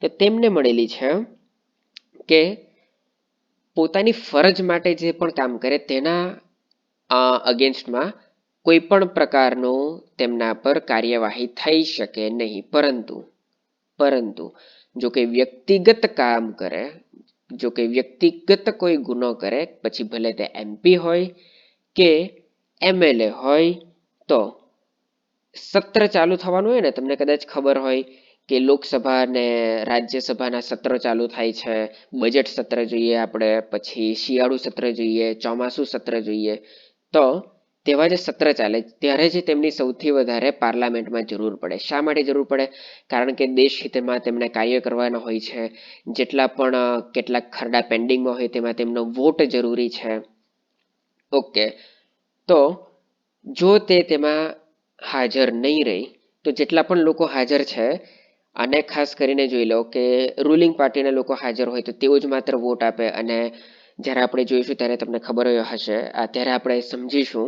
[SPEAKER 1] તો તેમને મળેલી છે કે પોતાની ફરજ માટે જે પણ કામ કરે તેના અગેન્સ્ટમાં કોઈ પણ પ્રકારનું તેમના પર કાર્યવાહી થઈ શકે નહીં. પરંતુ જો કે વ્યક્તિગત કામ કરે, જો કે વ્યક્તિગત કોઈ ગુનો કરે, પછી ભલે તે MP હોય કે MLA હોય, તો સત્ર ચાલુ થવાનું હોય ને, તમને કદાચ ખબર હોય કે લોકસભા અને રાજ્યસભાના સત્ર ચાલુ થાય છે. બજેટ સત્ર જોઈએ આપણે, પછી શિયાળુ સત્ર જોઈએ, ચોમાસુ સત્ર જોઈએ. તો તેવા જે સત્ર ચાલે ત્યારે જ તેમની સૌથી વધારે પાર્લામેન્ટમાં જરૂર પડે. શા માટે જરૂર પડે? કારણ કે દેશ હિતમાં તેમને કાર્ય કરવાના હોય છે. જેટલા પણ કેટલાક ખરડા પેન્ડિંગમાં હોય તેમાં તેમનો વોટ જરૂરી છે. ઓકે, તો જો તે તેમાં હાજર નહીં રહી, તો જેટલા પણ લોકો હાજર છે, અને ખાસ કરીને જોઈ લો કે રૂલિંગ પાર્ટીના લોકો હાજર હોય તો તેઓ જ માત્ર વોટ આપે. અને જ્યારે આપણે જોઈશું ત્યારે તમને ખબર હશે, ત્યારે આપણે સમજીશું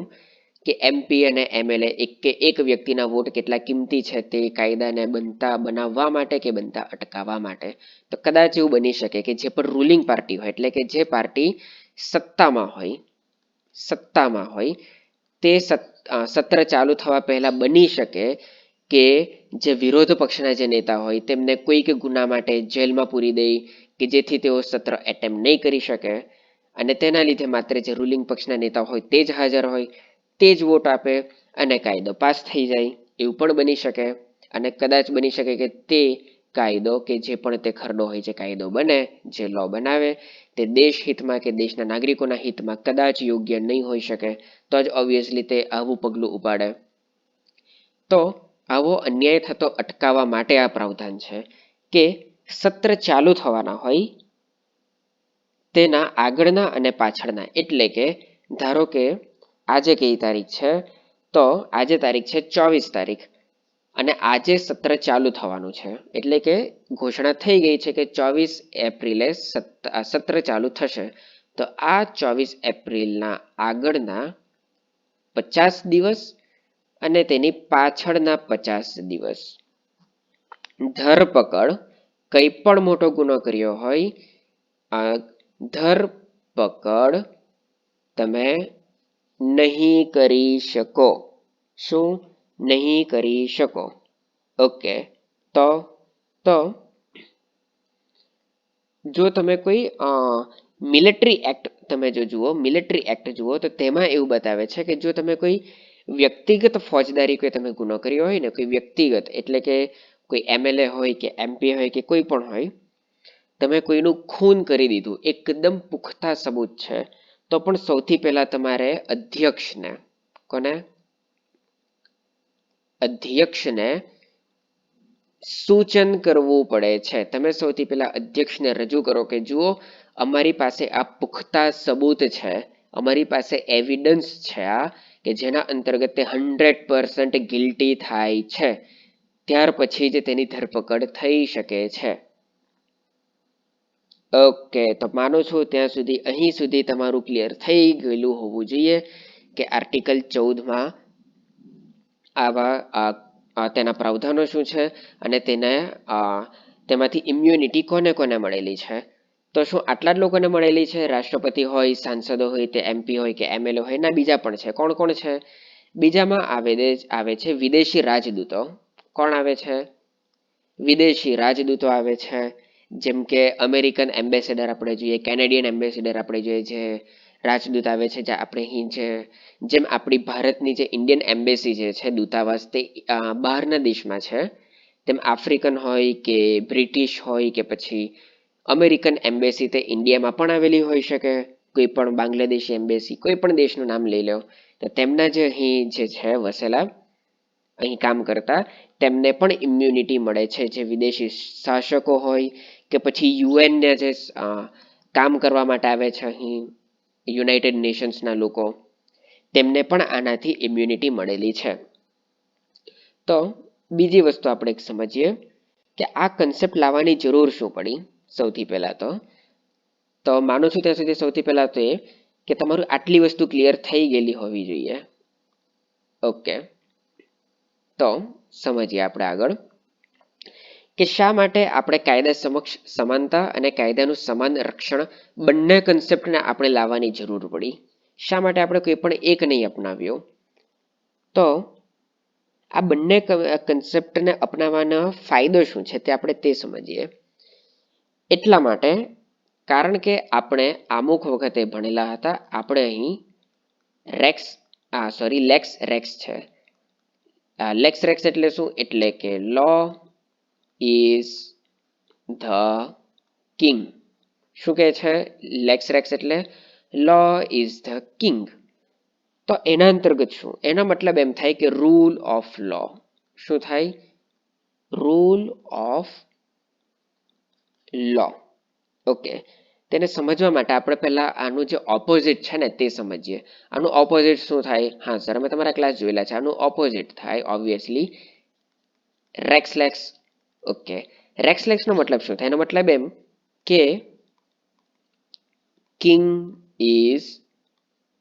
[SPEAKER 1] કે MP અને MLA એક વ્યક્તિના વોટ કેટલા કિંમતી છે તે કાયદાને બનતા બનાવવા માટે કે બનતા અટકાવવા માટે. તો કદાચ એવું બની શકે કે જે પણ રૂલિંગ પાર્ટી હોય, એટલે કે જે પાર્ટી સત્તામાં હોય તે સત્ર ચાલુ થવા પહેલા બની શકે કે જે વિરોધ પક્ષના જે નેતા હોય તેમને કોઈક ગુના માટે જેલમાં પૂરી દે કે જેથી તેઓ સત્ર એટેમ્પ નહીં કરી શકે. અને તેના લીધે માત્ર જે રૂલિંગ પક્ષના નેતા હોય તે જ હાજર હોય, તે જ વોટ આપે અને કાયદો પાસ થઈ જાય, એવું પણ બની શકે. અને કદાચ બની શકે કે તે કાયદો કે જે પણ તે ખરડો હોય, જે કાયદો બને, જે લો બનાવે, તે દેશ હિતમાં કે દેશના નાગરિકોના હિતમાં કદાચ યોગ્ય નહીં હોઈ શકે. તો જ ઓબ્વિયસલી તે આવું પગલું ઉપાડે. તો આવો અન્યાય થતો અટકાવવા માટે આ પ્રાવધાન છે કે સત્ર ચાલુ થવાના હોય તેના આગળના અને પાછળના, એટલે કે ધારો કે આજે કઈ તારીખ છે, તો આજે તારીખ છે 24 તારીખ, અને આજે સત્ર ચાલુ થવાનું છે. એટલે કે ઘોષણા થઈ ગઈ છે કે 24 એપ્રિલે સત્ર ચાલુ થશે. તો આ 24 એપ્રિલના આગળના 50 દિવસ અને તેની પાછળના 50 દિવસ ધરપકડ, કંઈ પણ મોટો ગુનો કર્યો હોય, ધરપકડ તમે નહીં કરી શકો. શું નહીં કરી શકો? ઓકે, તો જો તમે કોઈ મિલિટરી એક્ટ તમે જો જુઓ, મિલિટરી એક્ટ જુઓ, તો તેમાં એવું બતાવે છે કે જો તમે કોઈ વ્યક્તિગત ફોજદારી કોઈ તમે ગુનો કર્યો હોય ને, કોઈ વ્યક્તિગત એટલે કે કોઈ MLA હોય કે MP હોય કે કોઈ પણ હોય, તમે કોઈનું ખૂન કરી દીધું, એકદમ પુખ્તા સબૂત છે, તો પણ સૌથી પહેલા તમારે અધ્યક્ષને સૂચન કરવું પડે છે. તમે સૌથી પહેલા અધ્યક્ષને રજૂ કરો કે જુઓ, અમારી પાસે આ પુખ્તા સબૂત છે, અમારી પાસે એવિડન્સ છે આ, કે જેના અંતર્ગત તે 100% ગિલ્ટી થાય છે, ત્યાર પછી જ તેની ધરપકડ થઈ શકે છે. ઓકે, તો માનું છું ત્યાં સુધી અહીં સુધી તમારું ક્લિયર થઈ ગયેલું હોવું જોઈએ કે આર્ટિકલ 14માં આવા તેના પ્રાવધાનો શું છે અને તેમાંથી ઇમ્યુનિટી કોને કોને મળેલી છે. તો શું આટલા જ લોકોને મળેલી છે? રાષ્ટ્રપતિ હોય, સાંસદો હોય, તે MP હોય કે MLA હોય, ના બીજા પણ છે. કોણ કોણ છે? બીજામાં આવે છે વિદેશી રાજદૂતો. કોણ આવે છે? વિદેશી રાજદૂતો આવે છે. જેમ કે અમેરિકન એમ્બેસેડર આપણે જોઈએ, કેનેડિયન એમ્બેસેડર આપણે જોઈએ, જે રાજદૂત આવે છે, જે આપણે અહીં જેમ આપણી ભારતની જે ઇન્ડિયન એમ્બેસી જે છે, દૂતાવાસ, તે બહારના દેશમાં છે, તેમ આફ્રિકન હોય કે બ્રિટિશ હોય કે પછી અમેરિકન એમ્બેસી તે ઇન્ડિયામાં પણ આવેલી હોઈ શકે, કોઈ પણ બાંગ્લાદેશી એમ્બેસી, કોઈ પણ દેશનું નામ લઈ લો, તો તેમના જે અહીં જે છે વસેલા, અહીં કામ કરતા, તેમને પણ ઇમ્યુનિટી મળે છે. જે વિદેશી શાસકો હોય કે પછી UN-ને જે કામ કરવા માટે આવે છે અહીં, યુનાઇટેડ નેશન્સના લોકો, તેમને પણ આનાથી ઇમ્યુનિટી મળેલી છે. તો બીજી વસ્તુ આપણે એક સમજીએ કે આ કન્સેપ્ટ લાવવાની જરૂર શું પડી. સૌથી પહેલા તો માનું છું ત્યાં સુધી સૌથી પહેલા તો એ કે તમારું આટલી વસ્તુ ક્લિયર થઈ ગયેલી હોવી જોઈએ. ઓકે, તો સમજીએ આપણે આગળ કે શા માટે આપણે કાયદા સમક્ષ સમાનતા અને કાયદાનું સમાન રક્ષણ બંને કન્સેપ્ટને આપણે લાવવાની જરૂર પડી. શા માટે આપણે કોઈ પણ એક નહીં અપનાવ્યો? તો આ બંને કન્સેપ્ટને અપનાવવાનો ફાયદો શું છે તે સમજીએ. એટલા માટે કારણ કે આપણે અમુક વખતે ભણેલા હતા, આપણે અહીં લેક્સ રેક્સ છે. લેક્સ રેક્સ એટલે શું? એટલે કે લો ઇઝ ધ કિંગ. શું કહે છે લેક્સ રેક્સ એટલે? લો ઇઝ ધ કિંગ. તો એના અંતર્ગત શું? એના મતલબ એમ થાય કે રૂલ ઓફ લો. શું થાય? Rule of law. ઓકે, તેને સમજવા માટે આપણે પહેલા આનું જે ઓપોઝિટ છે ને તે સમજીએ. આનું ઓપોઝિટ શું થાય? હા સર, અમે તમારા ક્લાસ જોયેલા છે. આનું ઓપોઝિટ થાય obviously rex lex. Okay, rex lex નો મતલબ શું થાય? એનો મતલબ એમ કે કિંગ ઇઝ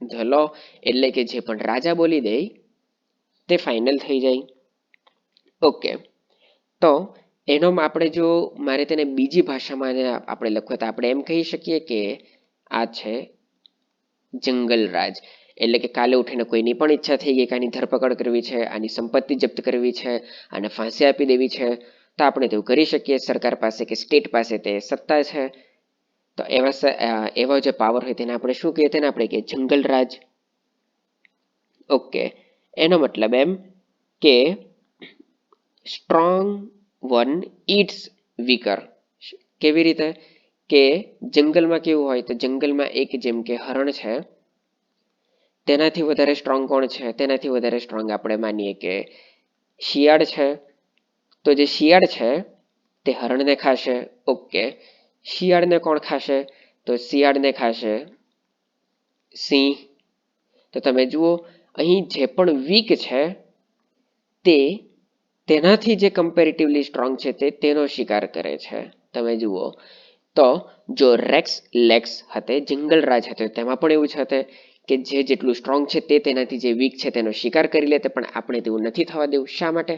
[SPEAKER 1] ધ લો, એટલે કે જે પણ રાજા બોલી દે તે ફાઇનલ થઈ જાય. ઓકે, તો એનો આપણે જો મારે તેને બીજી ભાષામાં આપણે લખવું તો આપણે એમ કહી શકીએ કે આ છે જંગલ રાજ. એટલે કે કાલે ઉઠીને કોઈની પણ ઈચ્છા થઈ ગઈ કે આની ધરપકડ કરવી છે, આની સંપત્તિ જપ્ત કરવી છે, આને ફાંસી આપી દેવી છે, તો આપણે તેવું કરી શકીએ. સરકાર પાસે કે સ્ટેટ પાસે તે સત્તા છે. તો એવા જે પાવર હોય તેને આપણે શું કહીએ? તેને આપણે કહીએ જંગલ રાજ. ઓકે, એનો મતલબ એમ કે સ્ટ્રોંગ વન ઇટ્સ વીકર. કેવી રીતે? કે જંગલમાં કેવું હોય? તો જંગલમાં એક જેમ કે હરણ છે, તેનાથી વધારે સ્ટ્રોંગ કોણ છે? તેનાથી વધારે સ્ટ્રોંગ આપણે માનીએ કે શિયાળ છે. તો જે શિયાળ છે તે હરણને ખાશે. ઓકે, શિયાળને કોણ ખાશે? તો શિયાળને ખાશે સિંહ. તો તમે જુઓ, અહીં જે પણ વીક છે તે તેનાથી જે કમ્પેરેટિવલી સ્ટ્રોંગ છે તેનો શિકાર કરે છે. તમે જુઓ, તો જો રેક્સ લેક્સ હતે, જંગલ રાજ હતો, તેમાં પણ એવું છે કે જે જેટલું સ્ટ્રોંગ છે તે તેનાથી જે વીક છે તેનો શિકાર કરી લે. પણ આપણે તેવું નથી થવા દેવું. શા માટે?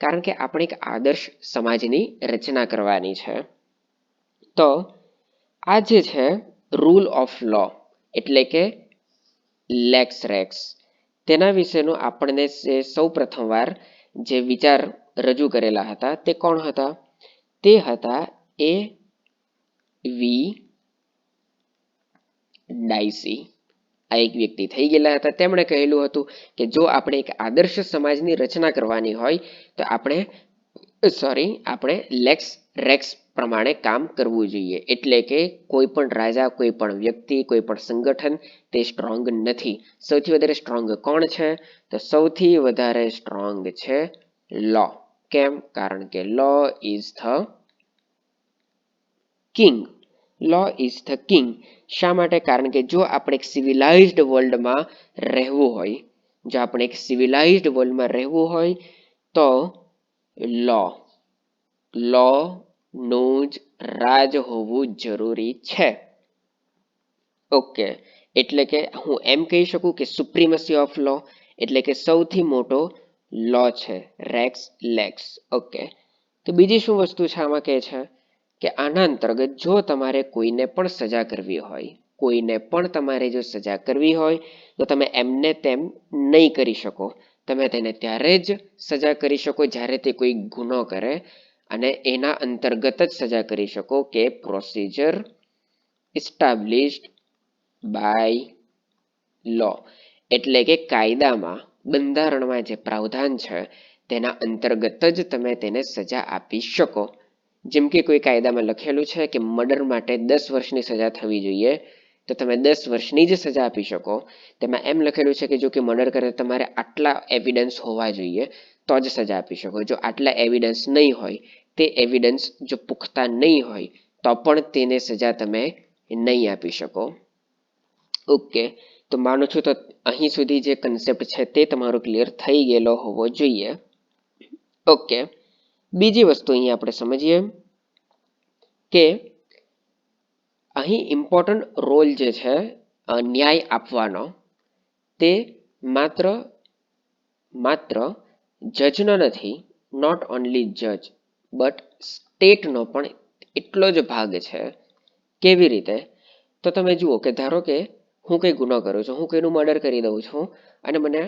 [SPEAKER 1] કારણ કે આપણે એક આદર્શ સમાજની રચના કરવાની છે. તો આ જે છે રૂલ ઓફ લો એટલે કે લેક્સ રેક્સ, તેના વિશેનું આપણને સૌ પ્રથમવાર જે વિચાર રજૂ કરેલા હતા તે કોણ હતા? તે હતા A.V. ડાઇસી. આ એક વ્યક્તિ થઈ ગયેલા હતા. તેમણે કહેલું હતું કે જો આપણે એક આદર્શ સમાજની રચના કરવાની હોય તો આપણે લેક્સ રેક્સ પ્રમાણે કામ કરવું જોઈએ. એટલે કે કોઈ પણ રાજા, કોઈ પણ વ્યક્તિ, કોઈ પણ સંગઠન તે સ્ટ્રોંગ નથી. સૌથી વધારે સ્ટ્રોંગ કોણ છે? તો સૌથી વધારે સ્ટ્રોંગ છે લો. કેમ? કારણ કે law is the king. Law is the king. શા માટે? કારણ કે જો આપણે એક સિવિલાઇઝ્ડ વર્લ્ડમાં રહેવું હોય, તો લો નું જ રાજ હોવું જરૂરી છે. ઓકે, એટલે કે હું એમ કહી શકું કે સુપ્રીમસી ઓફ લો એટલે કે સૌથી મોટો લો છે રેક્સ લેક્સ. ઓકે, તો બીજી શું વસ્તુ છે આમાં કહે છે કે આના અંતર્ગત જો તમારે કોઈને પણ સજા કરવી હોય તો તમે એમને તેમ નહીં કરી શકો. તમે તેને ત્યારે જ સજા કરી શકો જ્યારે તે કોઈ ગુનો કરે, અને એના અંતર્ગત જ સજા કરી શકો કે પ્રોસિજર એસ્ટાબ્લિશ્ડ બાય લો. એટલે કે કાયદામાં, બંધારણમાં જે પ્રાવધાન છે તેના અંતર્ગત જ તમે તેને સજા આપી શકો. જેમ કે કોઈ કાયદામાં લખેલું છે કે મર્ડર માટે 10 વર્ષની સજા થવી જોઈએ, તો તમે 10 વર્ષની જ સજા આપી શકો. તેમાં એમ લખેલું છે કે જો કે મર્ડર કરે તમારે આટલા એવિડન્સ હોવા જોઈએ તો જ સજા આપી શકો. જો આટલા એવિડન્સ નહીં હોય, તે એવિડન્સ જો પુખ્તા નહીં હોય તો પણ તેને સજા તમે નહીં આપી શકો. ઓકે, તો માનું છું તો અહીં સુધી જે કન્સેપ્ટ છે તે તમારો ક્લિયર થઈ ગયેલો હોવો જોઈએ. ઓકે, બીજી વસ્તુ અહીંયા આપણે સમજીએ કે અહીં ઇમ્પોર્ટન્ટ રોલ જે છે ન્યાય આપવાનો, તે માત્ર માત્ર જજનો નથી, નોટ ઓનલી જજ બટ સ્ટેટનો પણ એટલો જ ભાગ છે. કેવી રીતે? તો તમે જુઓ કે ધારો કે હું કંઈ ગુનો કરું છું, હું કોઈનું મર્ડર કરી દઉં છું અને મને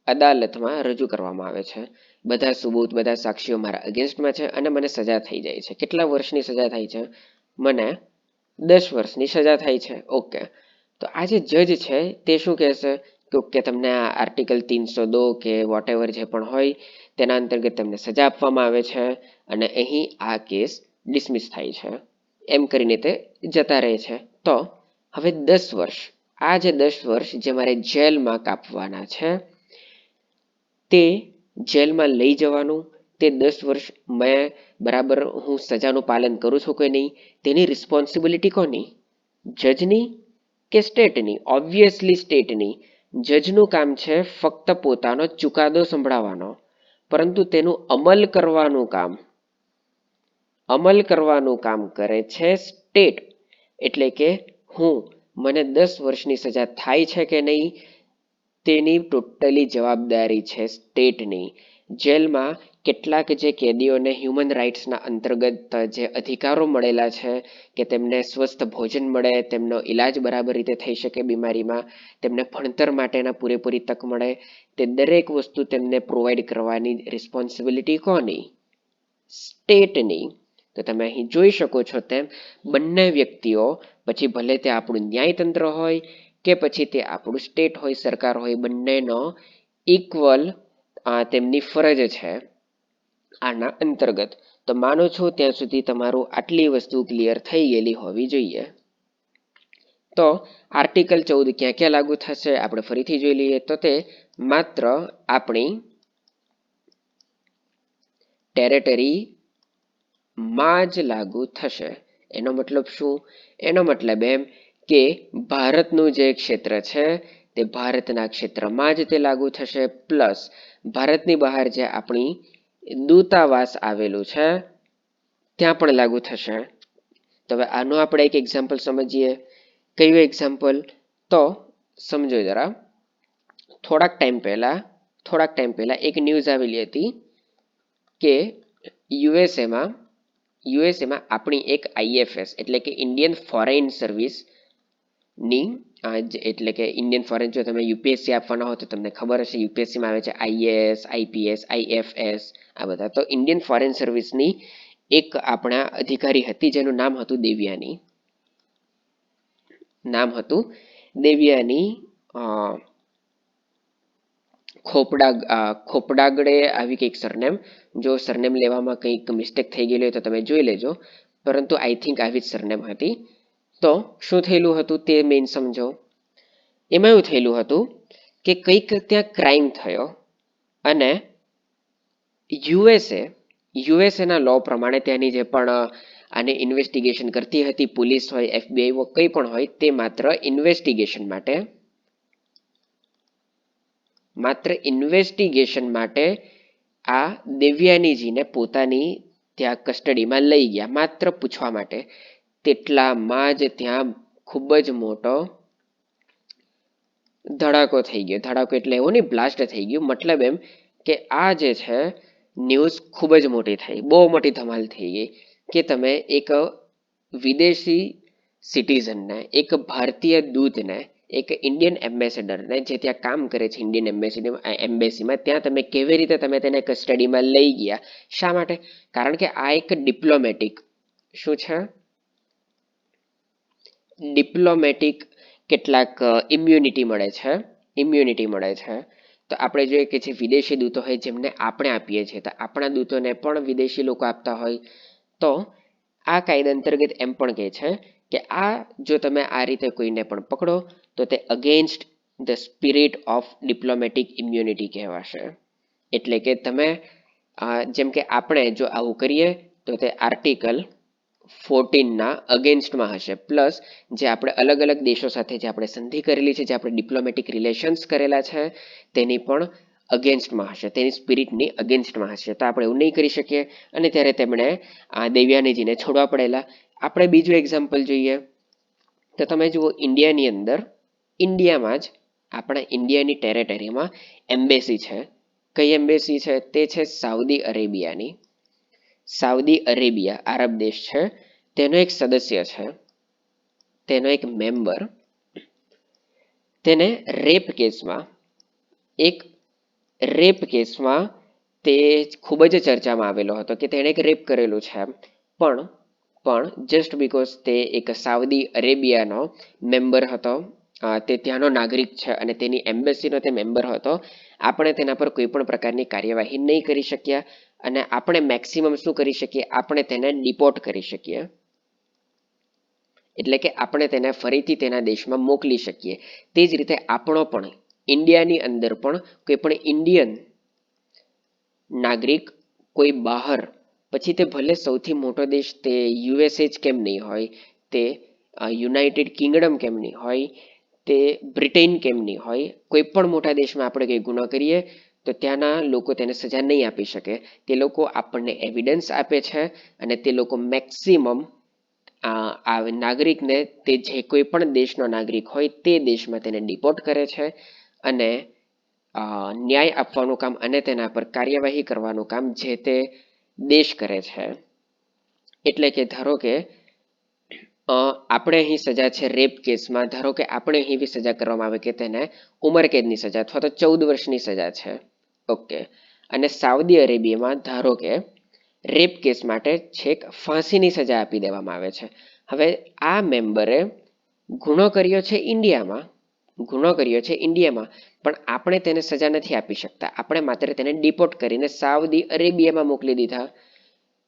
[SPEAKER 1] અદાલતમાં રજૂ કરવામાં આવે છે, બધા સબૂત, બધા સાક્ષીઓ મારા અગેન્સ્ટમાં છે અને મને સજા થઈ જાય છે. કેટલા વર્ષની સજા થાય છે? મને 10 વર્ષની સજા થાય છે. ઓકે, તો આ જે જજ છે તે શું કહેશે કે તમને આ આર્ટિકલ 302 કે વોટ એવર જે પણ હોય તેના અંતર્ગત તમને સજા આપવામાં આવે છે અને અહીં આ કેસ ડિસમિસ થાય છે, એમ કરીને તે જતા રહે છે. તો હવે 10 વર્ષ, આ જે 10 વર્ષ જે મારે જેલમાં કાપવાના છે, તે જેલમાં લઈ જવાનું, તે 10 વર્ષ મેં બરાબર હું સજાનું પાલન કરું છું કે નહીં, તેની રિસ્પોન્સિબિલિટી કોની? જજની કે સ્ટેટની? ઓબ્વિયસલી સ્ટેટની. જજનું કામ છે ફક્ત પોતાનો ચુકાદો સંભળાવવાનો, પરંતુ તેનું અમલ કરવાનું કામ કરે છે સ્ટેટ. એટલે કે મને 10 વર્ષની સજા થાય છે કે નહીં, તેની ટોટલી જવાબદારી છે સ્ટેટની. જેલમાં કેટલાક જે કેદીઓને હ્યુમન રાઇટ્સના અંતર્ગત જે અધિકારો મળેલા છે કે તેમને સ્વસ્થ ભોજન મળે, તેમનો ઈલાજ બરાબર રીતે થઈ શકે બીમારીમાં, તેમને ભણતર માટેના પૂરેપૂરી તક મળે, તે દરેક વસ્તુ તેમને પ્રોવાઈડ કરવાની રિસ્પોન્સિબિલિટી કોની? સ્ટેટની. તો તમે અહીં જોઈ શકો છો તેમ બંને વ્યક્તિઓ, પછી ભલે તે આપણું ન્યાયતંત્ર હોય કે પછી તે આપણું સ્ટેટ હોય, સરકાર હોય, બંનેનો ઇક્વલ તેમની ફરજ છે આના અંતર્ગત. તો માનું છું ત્યાં સુધી તમારું આટલી વસ્તુ ક્લિયર થઈ ગયેલી હોવી જોઈએ. તો આર્ટિકલ 14 ક્યાં ક્યાં લાગુ થશે આપણે ફરીથી જોઈ લઈએ. તો તે માત્ર આપણી ટેરેટરીમાં જ લાગુ થશે. એનો મતલબ શું? એનો મતલબ એમ કે ભારતનું જે ક્ષેત્ર છે તે ભારતના ક્ષેત્રમાં જ તે લાગુ થશે, પ્લસ ભારતની બહાર જે આપણી દૂતાવાસ આવેલું છે ત્યાં પણ લાગુ થશે. તો હવે આનું આપણે એક એક્ઝામ્પલ સમજીએ. કયું એક્ઝામ્પલ? તો સમજો જરા. થોડાક ટાઈમ પહેલા એક ન્યૂઝ આવેલી હતી કે યુએસએમાં આપણી એક આઈએફએસ એટલે કે ઇન્ડિયન ફોરેન સર્વિસની, એટલે કે ઇન્ડિયન ફોરેન, જો તમે યુપીએસસી આપવાના હો તો તમને ખબર હશે યુપીએસસીમાં આવે છે આઈએએસ, આઈપીએસ, આઈએફએસ, આ બધા. તો ઇન્ડિયન ફોરેન સર્વિસની એક આપણા અધિકારી હતી જેનું નામ હતું દેવ્યાની ખોપડાગડે આવી કંઈક સરનેમ. જો સરનેમ લેવામાં કંઈક મિસ્ટેક થઈ ગયેલી હોય તો તમે જોઈ લેજો, પરંતુ આઈ થિંક આવી જ સરનેમ હતી. તો શું થયેલું હતું તે મેઇન સમજો. એમાં એવું થયેલું હતું કે કંઈક ત્યાં ક્રાઇમ થયો અને યુએસએના લો પ્રમાણે ત્યાંની જે પણ આને ઇન્વેસ્ટિગેશન કરતી હતી, પોલીસ હોય, એફબીઆઈ, કંઈ પણ હોય, તે માત્ર ઇન્વેસ્ટિગેશન માટે આ દેવ્યાનીજીને પોતાની ત્યાં કસ્ટડીમાં લઈ ગયા, માત્ર પૂછવા માટે. તેટલામાં જ ત્યાં ખૂબ જ મોટો ધડાકો થઈ ગયો. ધડાકો એટલે એવો નહીં, બ્લાસ્ટ થઈ ગયું. મતલબ એમ કે આ જે છે ન્યૂઝ ખૂબ જ મોટી થઈ, બહુ મોટી ધમાલ થઈ ગઈ કે તમે એક વિદેશી સિટીઝનને, એક ભારતીય દૂતને, એક ઇન્ડિયન એમ્બેસેડરને જે ત્યાં કામ કરે છે ઇન્ડિયન એમ્બેસીમાં, ત્યાં તમે કેવી રીતે તેને કસ્ટડીમાં લઈ ગયા. શા માટે? કારણ કે આ એક ડિપ્લોમેટિક કેટલાક ઇમ્યુનિટી મળે છે. તો આપણે જોઈએ કે જે વિદેશી દૂતો હોય જેમને આપણે આપીએ છીએ, તો આપણા દૂતોને પણ વિદેશી લોકો આપતા હોય. તો આ કાયદા અંતર્ગત એમ પણ કહે છે કે જો તમે આ રીતે કોઈને પણ પકડો તો તે against the spirit of diplomatic immunity કહેવાશે. એટલે કે તમે જેમ કે આપણે જો આવું કરીએ તો તે આર્ટિકલ 14ના અગેન્સ્ટમાં હશે, પ્લસ જે આપણે અલગ અલગ દેશો સાથે જે આપણે સંધિ કરેલી છે, જે આપણે ડિપ્લોમેટિક રિલેશન્સ કરેલા છે, તેની પણ અગેન્સ્ટમાં હશે, તેની સ્પિરિટની અગેન્સ્ટમાં હશે. તો આપણે એવું નહીં કરી શકીએ અને ત્યારે તેમણે દેવયાનીજીને છોડવા પડેલા. આપણે બીજું એક્ઝામ્પલ જોઈએ તો તમે જુઓ ઇન્ડિયાની અંદર, ઇન્ડિયામાં જ આપણા ઇન્ડિયાની ટેરેટરીમાં એમ્બેસી છે. કઈ એમ્બેસી છે? તે છે સાઉદી અરેબિયાની. સાઉદી અરેબિયા આરબ દેશ છે, તેનો એક સદસ્ય છે, તેનો એક મેમ્બર, તેને રેપ કેસમાં તે ખૂબ જ ચર્ચામાં આવેલો હતો કે તેણે એક રેપ કરેલું છે. પણ જસ્ટ બીકોઝ તે એક સાઉદી અરેબિયાનો મેમ્બર હતો, તે ત્યાંનો નાગરિક છે અને તેની એમ્બેસીનો તે મેમ્બર હતો, આપણે તેના પર કોઈ પણ પ્રકારની કાર્યવાહી નહીં કરી શક્યા અને આપણે મેક્સિમમ શું કરી શકીએ? આપણે તેને ડિપોર્ટ કરી શકીએ. એટલે કે આપણે તેને ફરીથી તેના દેશમાં મોકલી શકીએ. તે જ રીતે આપણો પણ ઇન્ડિયાની અંદર પણ કોઈ પણ ઇન્ડિયન નાગરિક કોઈ બહાર, પછી તે ભલે સૌથી મોટો દેશ તે યુએસએ જ કેમ નહીં હોય, તે યુનાઇટેડ કિંગડમ કેમ નહીં હોય, તે બ્રિટેન કેમ નહીં હોય, કોઈ પણ મોટા દેશમાં આપણે કંઈ ગુનો કરીએ તો ત્યાંના લોકો તેને સજા નહીં આપી શકે. તે લોકો આપણને એવિડન્સ આપે છે અને તે લોકો મેક્સિમમ આ નાગરિકને, તે જે કોઈ પણ દેશનો નાગરિક હોય તે દેશમાં તેને ડિપોર્ટ કરે છે અને ન્યાય આપવાનું કામ અને તેના પર કાર્યવાહી કરવાનું કામ જે તે દેશ કરે છે. એટલે કે ધારો કે આપણે અહીં સજા છે રેપ કેસમાં, ધારો કે આપણે અહીં એવી સજા કરવામાં આવે કે તેને ઉંમરકેદની સજા અથવા તો 14 વર્ષની સજા છે. ઓકે. અને સાઉદી અરેબિયામાં ધારો કે રેપ કેસ માટે છેક ફાંસીની સજા આપી દેવામાં આવે છે. હવે આ મેમ્બરે ગુનો કર્યો છે ઇન્ડિયામાં, પણ આપણે તેને સજા નથી આપી શકતા. આપણે માત્ર તેને ડિપોર્ટ કરીને સાઉદી અરેબિયામાં મોકલી દીધા.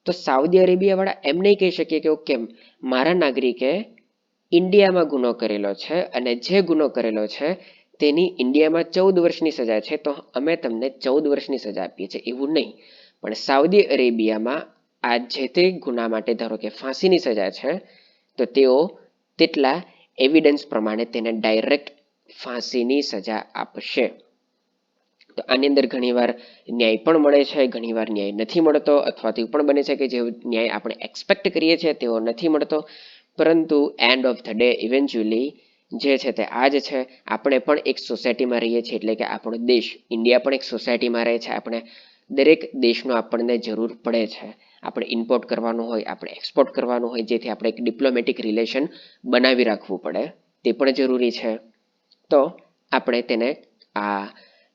[SPEAKER 1] તો સાઉદી અરેબિયા વાળા એમ નહીં કહી શકીએ કે ઓકે, મારા નાગરિકે ઇન્ડિયામાં ગુનો કરેલો છે અને જે ગુનો કરેલો છે તેની ઇન્ડિયામાં 14 વર્ષની સજા છે, તો અમે તમને 14 વર્ષની સજા આપીએ છીએ, એવું નહીં. પણ સાઉદી અરેબિયામાં આ જે તે ગુના માટે ધારો કે ફાંસીની સજા છે, તો તેઓ તેટલા એવિડન્સ પ્રમાણે તેને ડાયરેક્ટ ફાંસીની સજા આપશે. તો આની અંદર ઘણીવાર ન્યાય પણ મળે છે, ઘણીવાર ન્યાય નથી મળતો, અથવા તો એવું પણ બને છે કે જે ન્યાય આપણે એક્સપેક્ટ કરીએ છીએ તેવો નથી મળતો. પરંતુ end of the day eventually જે છે તે આ જ છે. આપણે પણ એક સોસાયટીમાં રહીએ છીએ, એટલે કે આપણો દેશ ઇન્ડિયા પણ એક સોસાયટીમાં રહે છે. આપણે દરેક દેશનો આપણને જરૂર પડે છે. આપણે ઇમ્પોર્ટ કરવાનું હોય, આપણે એક્સપોર્ટ કરવાનું હોય, જેથી આપણે એક ડિપ્લોમેટિક રિલેશન બનાવી રાખવું પડે, તે પણ જરૂરી છે. તો આપણે તેને આ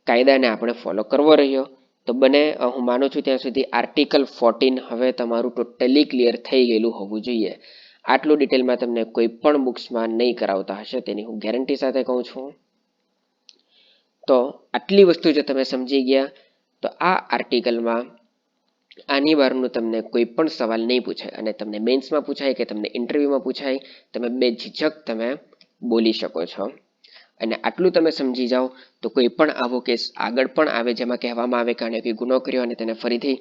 [SPEAKER 1] કાયદાને આપણે ફોલો કરવો રહ્યો. તો બને હું માનું છું ત્યાં સુધી આર્ટિકલ 14 હવે તમારું ટોટલી ક્લિયર થઈ ગયેલું હોવું જોઈએ. આટલું ડિટેલમાં તમને કોઈ પણ બુક્સમાં નહીં કરાવતા હશે, તેની હું ગેરંટી સાથે કહું છું. તો આટલી વસ્તુ જો તમે સમજી ગયા તો આ આર્ટિકલમાં આની બહારનું તમને કોઈ પણ સવાલ નહીં પૂછાય અને તમને મેન્સમાં પૂછાય કે તમને ઇન્ટરવ્યુમાં પૂછાય, તમે બેઝિઝક તમે બોલી શકો છો. અને આટલું તમે સમજી જાઓ તો કોઈ પણ આવો કેસ આગળ પણ આવે જેમાં કહેવામાં આવે કે આણે કોઈ ગુનો કર્યો અને તેને ફરીથી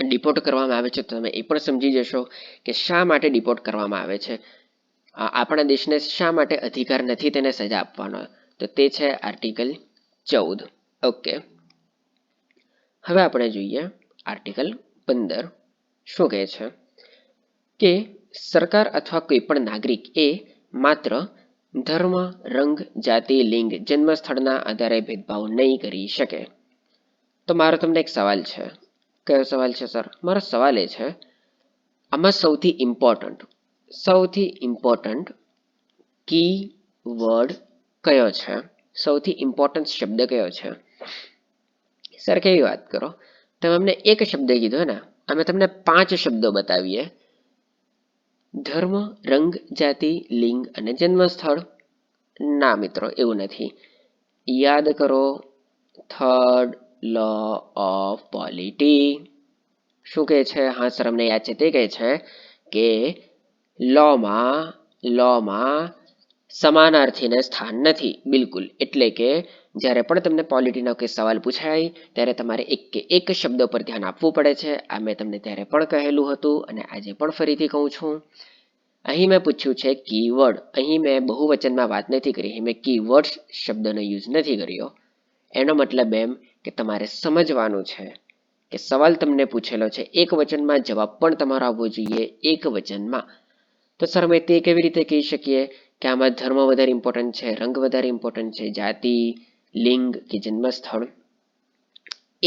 [SPEAKER 1] ડિપોર્ટ કરવામાં આવે છે, તો તમે એ પણ સમજી જશો કે શા માટે ડિપોર્ટ કરવામાં આવે છે. આપણા દેશને શા માટે અધિકાર નથી તેને સજા આપવાનો, તો તે છે આર્ટિકલ 14. ઓકે. હવે આપણે જોઈએ આર્ટિકલ 15 શું કહે છે કે સરકાર અથવા કોઈ પણ નાગરિક એ માત્ર ધર્મ, રંગ, જાતિ, લિંગ, જન્મ સ્થળના આધારે ભેદભાવ નહીં કરી શકે. તો મારો તમને એક સવાલ છે. કયો સવાલ છે સર? મારો સવાલ એ છે, આમાં સૌથી ઇમ્પોર્ટન્ટ કી વર્ડ કયો છે? સૌથી ઇમ્પોર્ટન્ટ શબ્દ કયો છે? સર કેવી વાત કરો, તમે અમને એક શબ્દ કીધો ને, અમે તમને 5 શબ્દો બતાવીએ. ધર્મ, રંગ, જાતિ, લિંગ અને જન્મ સ્થળ. ના મિત્રો, એવું નથી. યાદ કરો થર્ડ લો ઓફ પોલિટી. શું કહે છે? હા સર, અમને યાદ છે. તે કહે છે કે લોમાં સમાનાર્થીને સ્થાન નથી. બિલકુલ. એટલે કે જ્યારે પણ તમને પોલિટીનો કોઈ સવાલ પૂછાય ત્યારે તમારે એક શબ્દ પર ધ્યાન આપવું પડે છે. આ મેં તમને ત્યારે પણ કહેલું હતું અને આજે પણ ફરીથી કહું છું. અહીં મેં પૂછ્યું છે કીવર્ડ. અહીં મેં બહુવચનમાં વાત નથી કરી, અહીં મેં કીવર્ડ શબ્દનો યુઝ નથી કર્યો. એનો મતલબ એમ કે તમારે સમજવાનું છે કે સવાલ તમને પૂછેલો છે એક વચનમાં, જવાબ પણ તમારો આવવો જોઈએ એક વચનમાં. તો સર અમે તે કેવી રીતે કહી શકીએ કે આમાં ધર્મ વધારે ઇમ્પોર્ટન્ટ છે, રંગ વધારે ઇમ્પોર્ટન્ટ છે, જાતિ, લિંગ કે જન્મસ્થળ?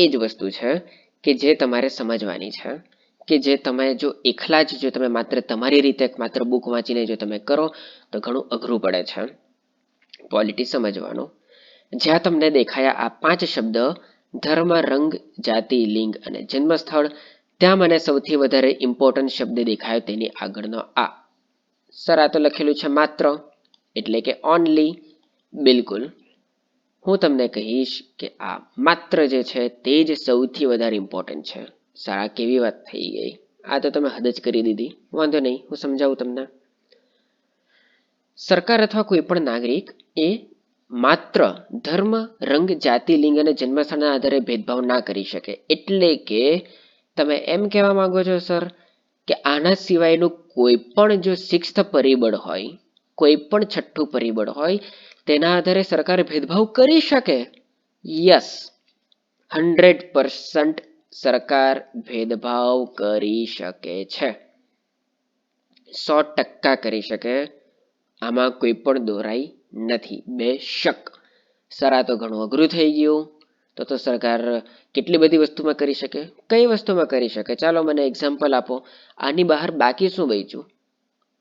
[SPEAKER 1] એ જ વસ્તુ છે કે જે તમારે સમજવાની છે, કે જે તમે જો એકલા જ જો તમે માત્ર તમારી રીતે માત્ર બુક વાંચીને જો તમે કરો તો ઘણું અઘરું પડે છે પોલિટી સમજવાનું. જ્યાં તમને દેખાયા આ 5 શબ્દ ધર્મ, રંગ, જાતિ, લિંગ અને જન્મસ્થળ, ત્યાં મને સૌથી વધારે ઇમ્પોર્ટન્ટ શબ્દ દેખાયો તેની આગળનો આ. સર આ તો લખેલું છે માત્ર, એટલે કે ઓનલી. બિલકુલ, હું તમને કહીશ કે આ માત્ર જે છે તે જ સૌથી વધારે ઇમ્પોર્ટન્ટ છે. સર આ કેવી વાત થઈ ગઈ, આ તો તમે હદ જ કરી દીધી. વાંધો નહીં, હું સમજાવું તમને. સરકાર અથવા કોઈ પણ નાગરિક એ માત્ર ધર્મ, રંગ, જાતિ, લિંગ અને જન્મસ્થળના આધારે ભેદભાવ ના કરી શકે. એટલે કે તમે એમ કહેવા માંગો છો સર કે આના સિવાયનું કોઈ પણ જો 6th પરિબળ હોય, કોઈ પણ 6ઠ્ઠું પરિબળ હોય, તેના આધારે સરકાર ભેદભાવ કરી શકે? યસ, 100% સરકાર ભેદભાવ કરી શકે છે, 100% કરી શકે. આમાં કોઈ પણ દોરાઈ નથી, બેશક. સર આ તો ઘણું અઘરું થઈ ગયું. તો સરકાર કેટલી બધી વસ્તુમાં કરી શકે? કઈ વસ્તુમાં કરી શકે? ચાલો મને એક્ઝામ્પલ આપો. આની બહાર બાકી શું બચ્યું?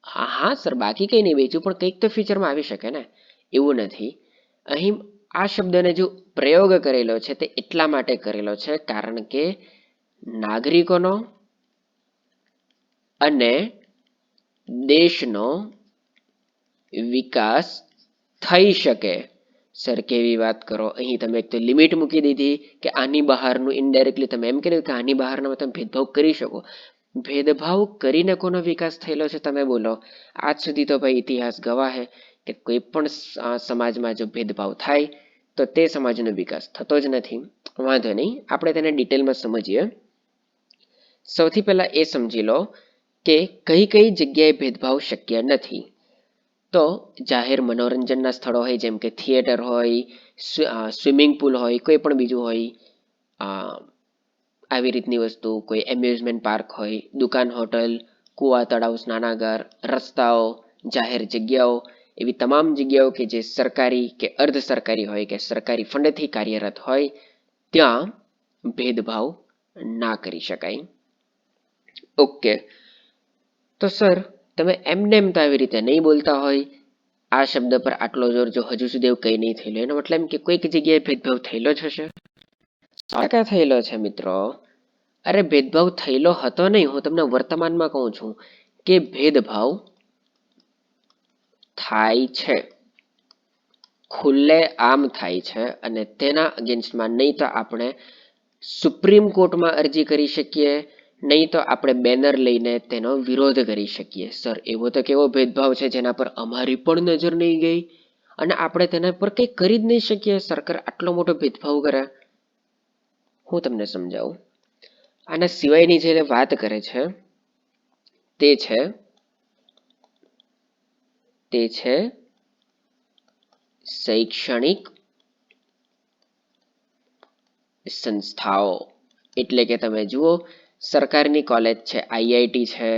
[SPEAKER 1] હા સર, બાકી કંઈ નહીં બચ્યું, પણ કંઈક તો ફીચરમાં આવી શકે ને. એવું નથી. અહીં આ શબ્દને જો પ્રયોગ કરેલો છે તે એટલા માટે કરેલો છે કારણ કે નાગરિકોનો અને દેશનો વિકાસ થઈ શકે. સર કેવી વાત કરો, અહીં તમે એક તો લિમિટ મૂકી દીધી કે આની બહારનું. ઇનડાયરેક્ટલી તમે એમ કહ્યું કે આની બહારનો તમે ભેદભાવ કરી શકો. ભેદભાવ કરીને કોનો વિકાસ થયેલો છે તમે બોલો? આજ સુધી તો ભાઈ ઇતિહાસ ગવાહે કે કોઈ પણ સમાજમાં જો ભેદભાવ થાય તો તે સમાજનો વિકાસ થતો જ નથી. વાંધો નહીં, આપણે તેને ડિટેલમાં સમજીએ. સૌથી પહેલા એ સમજી લો કે કઈ કઈ જગ્યાએ ભેદભાવ શક્ય નથી. તો જાહેર મનોરંજનના સ્થળો હોય, જેમ કે થિયેટર હોય, સ્વિમિંગ પુલ હોય, કોઈ પણ બીજું હોય, આવી રીતની વસ્તુ, કોઈ એમ્યુઝમેન્ટ પાર્ક હોય, દુકાન, હોટલ, કુવા, તળાવ, સ્નાનાગાર, રસ્તાઓ, જાહેર જગ્યાઓ, એવી તમામ જગ્યાઓ કે જે સરકારી કે અર્ધ સરકારી હોય કે સરકારી ફંડથી કાર્યરત હોય, ત્યાં ભેદભાવ ના કરી શકાય. ઓકે, તો સર તમે એમને એમ તો આવી રીતે નહીં બોલતા હોય. આ શબ્દ પર આટલો જોર જો હજુ સુધી એવું કંઈ નહીં થયેલું, એનો મતલબ એમ કે કોઈક જગ્યાએ ભેદભાવ થયેલો જ હશે. ક્યાં થયેલો છે મિત્રો? અરે ભેદભાવ થયેલો હતો નહીં, હું તમને વર્તમાનમાં કહું છું કે ભેદભાવ થાય છે, ખુલ્લે આમ થાય છે, અને તેના અગેન્સ્ટમાં નહીં તો આપણે સુપ્રીમ કોર્ટમાં અરજી કરી શકીએ, નહીં તો આપણે બેનર લઈને તેનો વિરોધ કરી શકીએ. સર એવો તો કેવો ભેદભાવ છે જેના પર અમારી પણ નજર નહીં ગઈ અને આપણે તેના પર કંઈ કરી જ નહીં શકીએ? સરકાર આટલો મોટો ભેદભાવ કરે. હું તમને સમજાવું. આના સિવાયની જે વાત કરે છે તે છે શૈક્ષણિક સંસ્થાઓ. એટલે કે તમે જુઓ, સરકારની કોલેજ છે, આઈઆઈટી છે,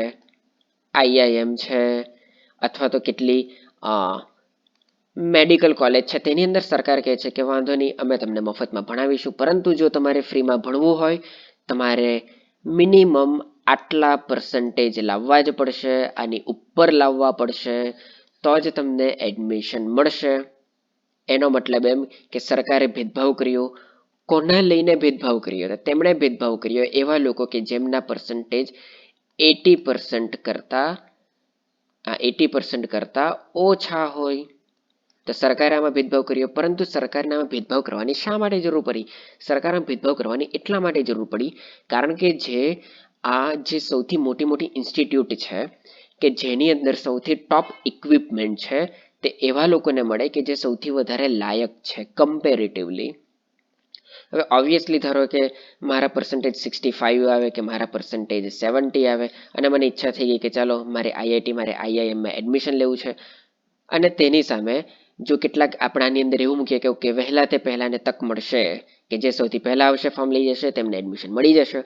[SPEAKER 1] આઈઆઈએમ છે, અથવા તો કેટલી મેડિકલ કોલેજ છે, તેની અંદર સરકાર કહે છે કે વાંધો નહીં, અમે તમને મફતમાં ભણાવીશું, પરંતુ જો તમારે ફ્રીમાં ભણવું હોય, તમારે મિનિમમ આટલા પર્સન્ટેજ લાવવા જ પડશે, આની ઉપર લાવવા પડશે, તો જ તમને એડમિશન મળશે. એનો મતલબ એમ કે સરકારે ભેદભાવ કર્યો. કોને લઈને ભેદભાવ કર્યો? તેમણે ભેદભાવ કર્યો એવા લોકો કે જેમના પર્સન્ટેજ 80% કરતા ઓછા હોય. તો સરકારે આમાં ભેદભાવ કર્યો, પરંતુ સરકારને આમાં ભેદભાવ કરવાની શા માટે જરૂર પડી? સરકારમાં ભેદભાવ કરવાની એટલા માટે જરૂર પડી કારણ કે જે સૌથી મોટી ઇન્સ્ટિટ્યૂટ છે કે જેની અંદર સૌથી ટોપ ઇક્વિપમેન્ટ છે, તે એવા લોકોને મળે કે જે સૌથી વધારે લાયક છે કમ્પેરેટિવલી. હવે ઓબ્વિયસલી ધારો કે મારા પર્સન્ટેજ 65 આવે કે મારા પર્સન્ટેજ 70 આવે અને મને ઈચ્છા થઈ ગઈ કે ચાલો મારે આઈઆઈટી, મારે આઈઆઈએમમાં એડમિશન લેવું છે, અને તેની સામે જો કેટલાક આપણાની અંદર એવું મૂકીએ કે ઓકે વહેલા તે પહેલાને તક મળશે કે જે સૌથી પહેલા આવશે ફોર્મ લઈ જશે તેમને એડમિશન મળી જશે.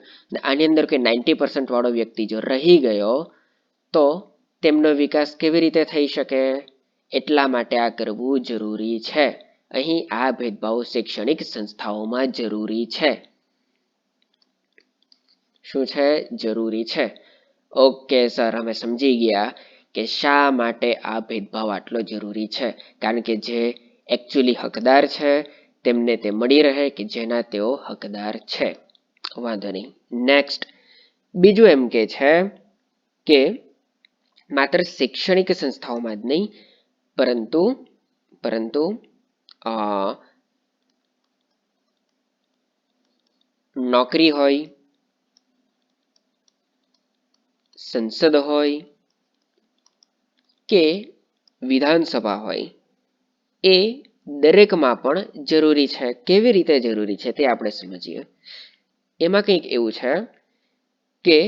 [SPEAKER 1] આની અંદર કે 90% વાળો વ્યક્તિ જો રહી ગયો તો તેમનો વિકાસ કેવી રીતે થઈ શકે? એટલા માટે આ કરવું જરૂરી છે. અહીં આ ભેદભાવ શૈક્ષણિક સંસ્થાઓમાં જરૂરી છે. શું છે? જરૂરી છે. ઓકે સર, અમે સમજી ગયા કે શા માટે આ ભેદભાવ આટલો જરૂરી છે. કારણ કે જે એકચ્યુઅલી હકદાર છે તેમને તે મળી રહે કે જેના તેઓ હકદાર છે. વાંધો નહીં. નેક્સ્ટ બીજું એમ કે છે કે માત્ર શૈક્ષણિક સંસ્થાઓમાં જ નહીં પરંતુ નોકરી હોય, સંસદ હોય કે વિધાનસભા હોય, એ દરેકમાં પણ જરૂરી છે. કેવી રીતે જરૂરી છે તે આપણે સમજીએ. એમાં કંઈક એવું છે કે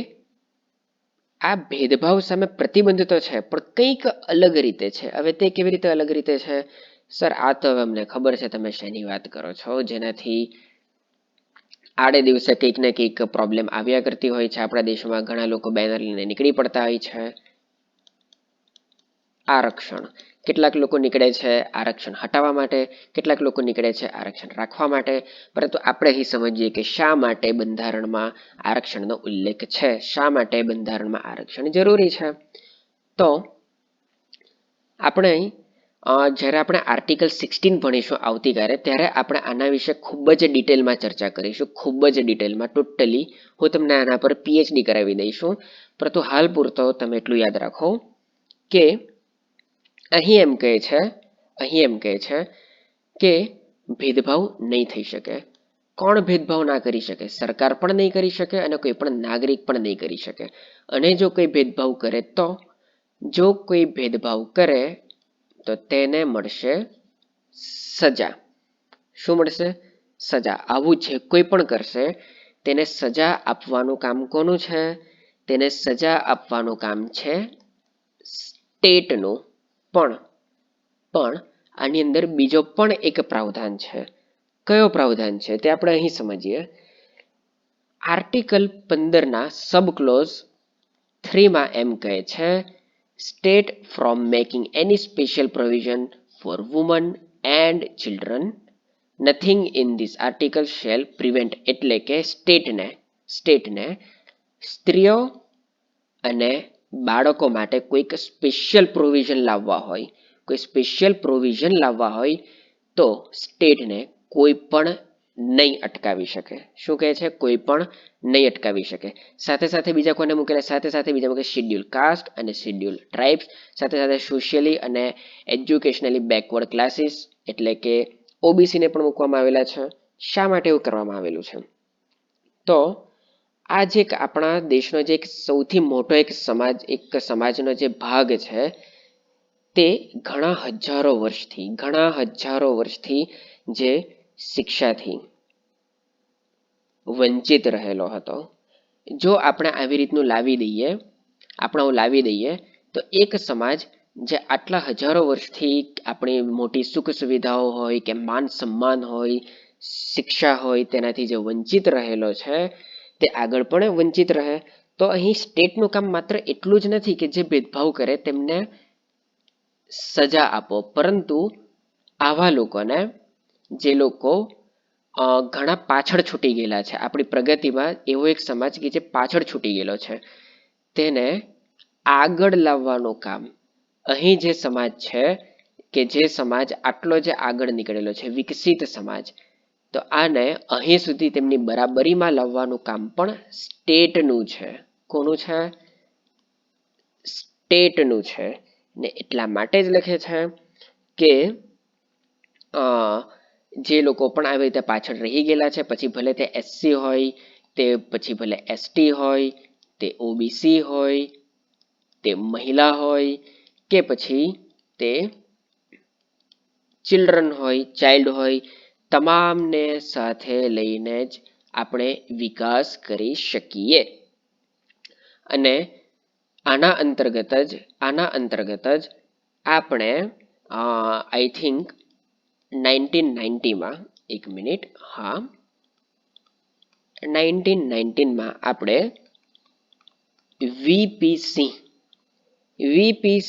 [SPEAKER 1] આ ભેદભાવ સામે પ્રતિબંધ તો છે પણ કંઈક અલગ રીતે છે. હવે તે કેવી રીતે અલગ રીતે છે? સર, આ તો હવે અમને ખબર છે તમે શેની વાત કરો છો, જેનાથી આડે દિવસે કંઈક ને કંઈક પ્રોબ્લેમ આવ્યા કરતી હોય છે. આપણા દેશમાં ઘણા લોકો બેનર લઈને નીકળી પડતા હોય છે. આરક્ષણ. કેટલાક લોકો નીકળે છે આરક્ષણ હટાવવા માટે, કેટલાક લોકો નીકળે છે આરક્ષણ રાખવા માટે. પરંતુ આપણે અહીં સમજીએ કે શા માટે બંધારણમાં આરક્ષણનો ઉલ્લેખ છે, શા માટે બંધારણમાં આરક્ષણ જરૂરી છે. તો આપણે જ્યારે આપણે આર્ટિકલ 16 ભણીશું આવતીકાલે, ત્યારે આપણે આના વિશે ખૂબ જ ડિટેલમાં ચર્ચા કરીશું. ખૂબ જ ડિટેલમાં, ટોટલી હું તમને આના પર PhD કરાવી દઈશું. પરંતુ હાલ પૂરતો તમે એટલું યાદ રાખો કે અહીં એમ કહે છે કે ભેદભાવ નહીં થઈ શકે. કોણ ભેદભાવ ના કરી શકે? સરકાર પણ નહીં કરી શકે અને કોઈ પણ નાગરિક પણ નહીં કરી શકે. અને જો કોઈ ભેદભાવ કરે તો તેને મળશે સજા. શું મળશે? સજા. આવું જે કોઈ પણ કરશે તેને સજા આપવાનું કામ કોનું છે? તેને સજા આપવાનું કામ છે સ્ટેટનું. પણ આની અંદર બીજો પણ એક પ્રાવધાન છે. કયો પ્રાવધાન છે તે આપણે અહીં સમજીએ. આર્ટિકલ 15 સબ ક્લોઝ 3 એમ કહે છે, state from making any special provision for woman and children, nothing in this article shall prevent. એટલે કે સ્ટેટને સ્ત્રીઓ અને બાળકો માટે કોઈક સ્પેશિયલ પ્રોવિઝન લાવવા હોય તો સ્ટેટને કોઈ પણ નહીં અટકાવી શકે. શું કહે છે? કોઈ પણ નહીં અટકાવી શકે. સાથે બીજા કોને મૂકેલા? સાથે બીજા મૂકે શેડ્યુલ કાસ્ટ અને શેડ્યુલ ટ્રાઇબ્સ, સાથે સોશિયલી અને એજ્યુકેશનલી બેકવર્ડ ક્લાસીસ એટલે કે ઓબીસીને પણ મૂકવામાં આવેલા છે. શા માટે એવું કરવામાં આવેલું છે? તો આ જે આપણા દેશનો જે સૌથી મોટો એક સમાજનો જે ભાગ છે તે ઘણા હજારો વર્ષથી જે શિક્ષાથી વંચિત રહેલો હતો. જો આપણે આવી રીતનું લાવી દઈએ તો એક સમાજ જે આટલા હજારો વર્ષથી આપણી મોટી સુખ સુવિધાઓ હોય કે માન સન્માન હોય, શિક્ષા હોય, તેનાથી જે વંચિત રહેલો છે તે આગળ પણ વંચિત રહે. તો અહીં સ્ટેટનું કામ માત્ર એટલું જ નથી કે જે ભેદભાવ કરે તેમને સજા આપો, પરંતુ આવા લોકોને, જે લોકો ઘણા પાછળ છૂટી ગયેલા છે આપણી પ્રગતિમાં, એવો એક સમાજ કે જે પાછળ છૂટી ગયેલો છે, તેને આગળ લાવવાનું કામ અહીં જે સમાજ છે કે જે સમાજ આટલો જે આગળ નીકળેલો છે, વિકસિત સમાજ, તો આને અહીં સુધી તેમની બરાબરીમાં લાવવાનું કામ પણ સ્ટેટનું છે. કોનું છે? સ્ટેટનું છે. ને એટલા માટે જ લખે છે કે જે લોકો પણ આવી રીતે પાછળ રહી ગયેલા છે, પછી ભલે તે SC હોય, તે પછી ભલે ST હોય, તે OBC હોય, તે મહિલા હોય કે પછી તે ચાઇલ્ડ હોય, તમામને સાથે લઈને જ આપણે વિકાસ કરી શકીએ. અને આના અંતર્ગત જ આપણે આઈ થિંક 1990માં, એક મિનિટ, હા 1919માં આપણે વીપી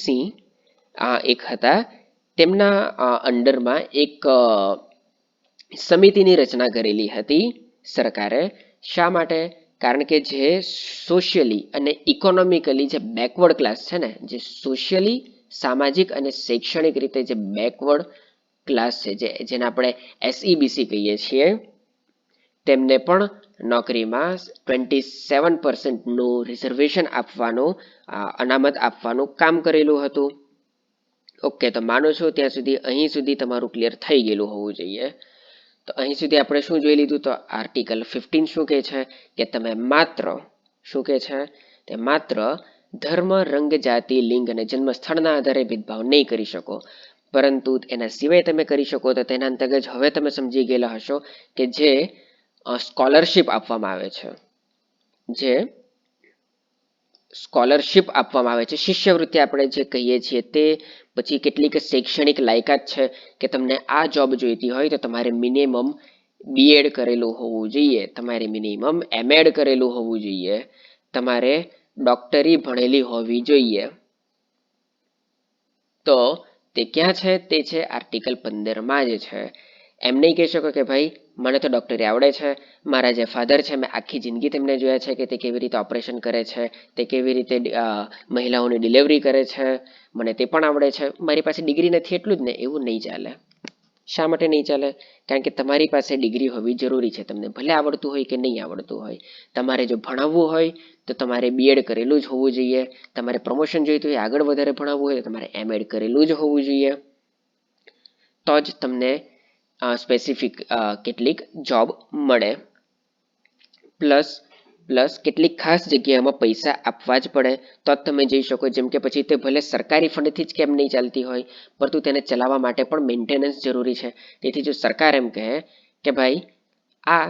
[SPEAKER 1] સિંહ એક હતા, તેમના અંડરમાં એક સમિતિની રચના કરેલી હતી સરકારે. શા માટે? કારણ કે જે સોશિયલી અને ઇકોનોમિકલી જે બેકવર્ડ ક્લાસ છે ને, જે સોશિયલી, સામાજિક અને શૈક્ષણિક રીતે જે બેકવર્ડ ક્લાસ છે, જેને આપણે SEBC કહીએ છીએ, તેમને પણ નોકરીમાં 27%નું રિઝર્વેશન આપવાનું, અનામત આપવાનું કામ કરેલું હતું. ઓકે, તો માનો છો ત્યાં સુધી, અહીં સુધી તમારું ક્લિયર થઈ ગયેલું હોવું જોઈએ. તો અહીં સુધી આપણે શું જોઈ લીધું? તો આર્ટિકલ 15 શું કહે છે કે તમે માત્ર, શું કહે છે, તે માત્ર ધર્મ, રંગ, જાતિ, લિંગ અને જન્મ સ્થળના આધારે ભેદભાવ નહીં કરી શકો, પરંતુ એના સિવાય તમે કરી શકો. તો તેના અંતર્ગત હવે તમે સમજી ગયેલા હશો કે જે સ્કોલરશિપ આપવામાં આવે છે, જે સ્કોલરશિપ આપવામાં આવે છે, શિષ્યવૃત્તિ આપણે જે કહીએ છીએ, તે પછી કેટલીક શૈક્ષણિક લાયકાત છે કે તમને આ જોબ જોઈતી હોય તો તમારે મિનિમમ બીએડ કરેલું હોવું જોઈએ, તમારે મિનિમમ એમએડ કરેલું હોવું જોઈએ, તમારે ડોક્ટરી ભણેલી હોવી જોઈએ. તો તે ક્યાં છે? તે છે આર્ટિકલ 15માં જ છે. એમ નહીં કહી શકો કે ભાઈ મને તો ડોક્ટરી આવડે છે, મારા જે ફાધર છે મેં આખી જિંદગી તેમને જોયા છે કે તે કેવી રીતે ઓપરેશન કરે છે, તે કેવી રીતે મહિલાઓની ડિલિવરી કરે છે, મને તે પણ આવડે છે, મારી પાસે ડિગ્રી નથી એટલું જ ને. એવું નહીં ચાલે. શા માટે નહીં ચાલે? કારણ કે તમારી પાસે ડિગ્રી હોવી જરૂરી છે, તમને ભલે આવડતું હોય કે નહીં આવડતું હોય. તમારે જો ભણાવવું હોય તો તમારે બીએડ કરેલું જ હોવું જોઈએ. તમારે પ્રમોશન જોઈતું હોય, આગળ વધારે ભણાવવું હોય તો તમારે એમએડ કરેલું જ હોવું જોઈએ. તો જ તમને સ્પેસિફિક કેટલીક જોબ મળે. પ્લસ કેટલીક ખાસ જગ્યામાં પૈસા આપવા જ પડે તો જ તમે જઈ શકો. જેમ કે પછી તે ભલે સરકારી ફંડથી જ કેમ નહીં ચાલતી હોય, પરંતુ તેને ચલાવવા માટે પણ મેન્ટેનન્સ જરૂરી છે. તેથી જો સરકાર એમ કહે કે ભાઈ આ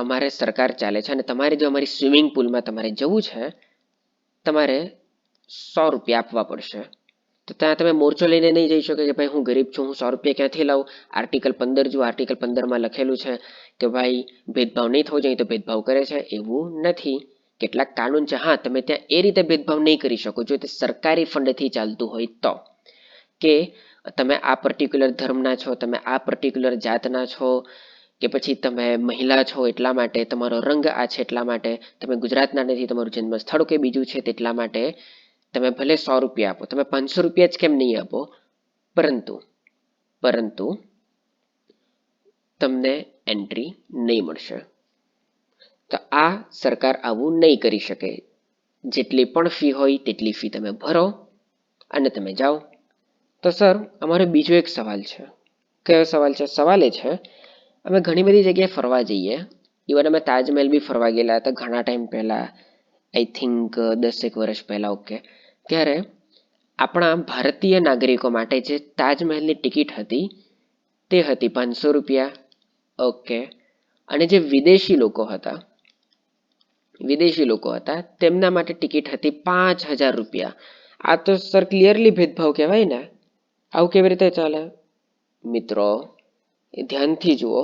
[SPEAKER 1] અમારે સરકાર ચાલે છે અને તમારે જો અમારી સ્વિમિંગ પુલમાં તમારે જવું છે, તમારે 100 રૂપિયા આપવા પડશે, તો ત્યાં તમે મોરચો લઈને નહીં જઈ શકો કે ભાઈ હું ગરીબ છું, હું 100 રૂપિયા ક્યાંથી લાવું. આર્ટિકલ 15 જો આર્ટિકલ 15માં લખેલું છે કે ભાઈ ભેદભાવ નહીં થવો જોઈએ, તો ભેદભાવ કરે છે એવું નથી. કેટલાક કાનૂન છે, હા તમે ત્યાં એ રીતે ભેદભાવ નહીં કરી શકો જો તે સરકારી ફંડથી ચાલતું હોય તો, કે તમે આ પર્ટિક્યુલર ધર્મના છો, તમે આ પર્ટિક્યુલર જાતના છો, કે પછી તમે મહિલા છો એટલા માટે, તમારો રંગ આ છે એટલા માટે, તમે ગુજરાતના નથી, તમારું જન્મ સ્થળ કે બીજું છે તેટલા માટે તમે ભલે 100 રૂપિયા આપો, તમે 500 રૂપિયા જ કેમ નહીં આપો, પરંતુ તમને એન્ટ્રી નહીં મળશે. તો આ સરકાર આવું નહીં કરી શકે. જેટલી પણ ફી હોય તેટલી ફી તમે ભરો અને તમે જાઓ. તો સર અમારો બીજો એક સવાલ છે. કયો સવાલ છે? સવાલ એ છે, અમે ઘણી બધી જગ્યાએ ફરવા જઈએ, ઇવન અમે તાજમહેલ બી ફરવા ગયેલા હતા ઘણા ટાઈમ પહેલાં, આઈ થિંક 10 વર્ષ પહેલાં. ઓકે, ત્યારે આપણા ભારતીય નાગરિકો માટે જે તાજમહેલની ટિકિટ હતી તે હતી 500 રૂપિયા. ઓકે, અને જે વિદેશી લોકો હતા તેમના માટે ટિકિટ હતી 5000 રૂપિયા. આ તો સર ક્લિયરલી ભેદભાવ કહેવાય ને. આવું કેવી રીતે ચાલે? મિત્રો ધ્યાનથી જુઓ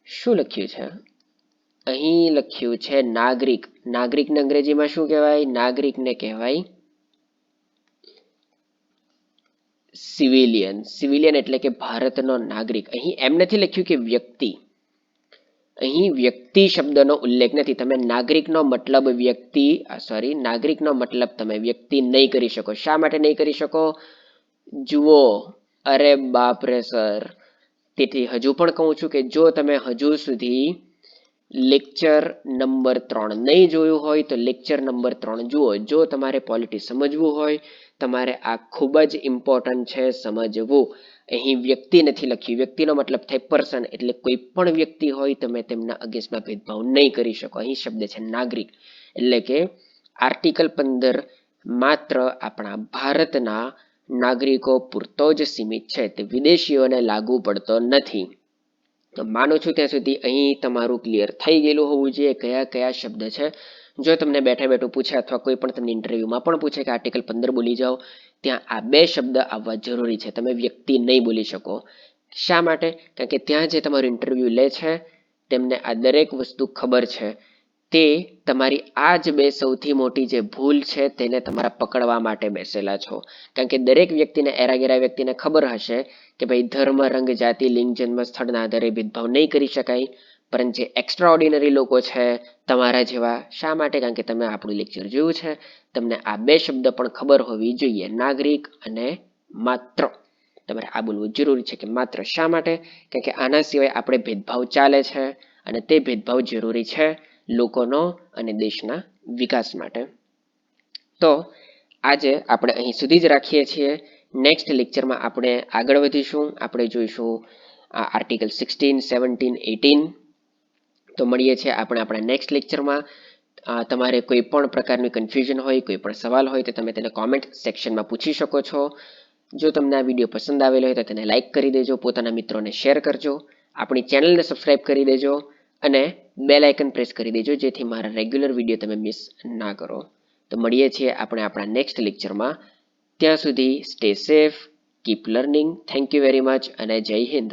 [SPEAKER 1] શું લખ્યું છે. અહીં લખ્યું છે નાગરિક. નાગરિકને અંગ્રેજીમાં શું કહેવાય? નાગરિકને કહેવાય સિવિલિયન. સિવિલિયન એટલે કે ભારતનો નાગરિક. અહીં એમ નથી લખ્યું કે વ્યક્તિ, અહીં વ્યક્તિ શબ્દનો ઉલ્લેખ નથી. તમે નાગરિકનો મતલબ નાગરિકનો મતલબ તમે વ્યક્તિ નહીં કરી શકો. શા માટે નહીં કરી શકો? જુઓ, અરે બાપરે સર, તેથી હજુ પણ કહું છું કે જો તમે હજુ સુધી લેક્ચર નંબર 3 નહીં જોયું હોય તો લેક્ચર નંબર 3 જુઓ. જો તમારે પોલિટી સમજવું હોય, તમારે આ ખૂબ જ ઇમ્પોર્ટન્ટ છે સમજવું. અહીં વ્યક્તિ નથી લખ્યું. વ્યક્તિનો મતલબ થાય પર્સન, એટલે કોઈ પણ વ્યક્તિ હોય તમે તેમના અગેન્સ્ટમાં ભેદભાવ નહીં કરી શકો. અહીં શબ્દ છે નાગરિક, એટલે કે આર્ટિકલ 15 માત્ર આપણા ભારતના નાગરિકો પૂરતો જ સીમિત છે, તે વિદેશીઓને લાગુ પડતો નથી. તો માનું છું ત્યાં સુધી અહીં તમારું ક્લિયર થઈ ગયેલું હોવું જોઈએ કયા કયા શબ્દ છે. જો તમને બેઠા બેઠું પૂછે અથવા કોઈ પણ તમને ઇન્ટરવ્યુમાં પણ પૂછે કે આર્ટિકલ 15 બોલી જાઓ, ત્યાં આ બે શબ્દ આવવા જરૂરી છે. તમે વ્યક્તિ નહીં બોલી શકો. શા માટે? કારણ કે ત્યાં જે તમારું ઇન્ટરવ્યૂ લે છે તેમને આ દરેક વસ્તુ ખબર છે. તે તમારી આ જ બે સૌથી મોટી જે ભૂલ છે તેને તમારા પકડવા માટે બેસેલા છો. કારણ કે દરેક વ્યક્તિને, એરાગેરા વ્યક્તિને ખબર હશે કે ભાઈ ધર્મ, રંગ, જાતિ, લિંગ, જન્મ સ્થળના આધારે ભેદભાવ નહીં કરી શકાય. પરંતુ જે એક્સ્ટ્રા ઓર્ડિનરી લોકો છે તમારા જેવા, શા માટે? કારણ કે તમે આપણું લેક્ચર જોયું છે, તમને આ બે શબ્દ પણ ખબર હોવી જોઈએ, નાગરિક અને માત્ર. તમારે આ બોલવું જરૂરી છે કે માત્ર. શા માટે? કારણ કે આના સિવાય આપણે ભેદભાવ ચાલે છે અને તે ભેદભાવ જરૂરી છે લોકોનો અને દેશના વિકાસ માટે. તો આજે આપણે અહીં સુધી જ રાખીએ છીએ. નેક્સ્ટ લેક્ચરમાં આપણે આગળ વધીશું. આપણે જોઈશું આર્ટિકલ 16, 17, 18. તો મળીએ છીએ આપણે આપણા નેક્સ્ટ લેક્ચરમાં. તમારે કોઈ પણ પ્રકારનું કન્ફ્યુઝન હોય, કોઈ પણ સવાલ હોય તો તમે તેને કોમેન્ટ સેક્શનમાં પૂછી શકો છો. જો તમને આ વિડીયો પસંદ આવેલો હોય તો તેને લાઇક કરી દેજો, પોતાના મિત્રોને શેર કરજો, આપણી ચેનલને સબસ્ક્રાઇબ કરી દેજો અને બેલ આઇકન પ્રેસ કરી દેજો, જેથી મારા રેગ્યુલર વિડીયો તમે મિસ ના કરો. તો મળીએ છીએ આપણે આપણા નેક્સ્ટ લેક્ચરમાં. ત્યાં સુધી stay safe, keep learning. Thank you very much અને જય હિન્દ.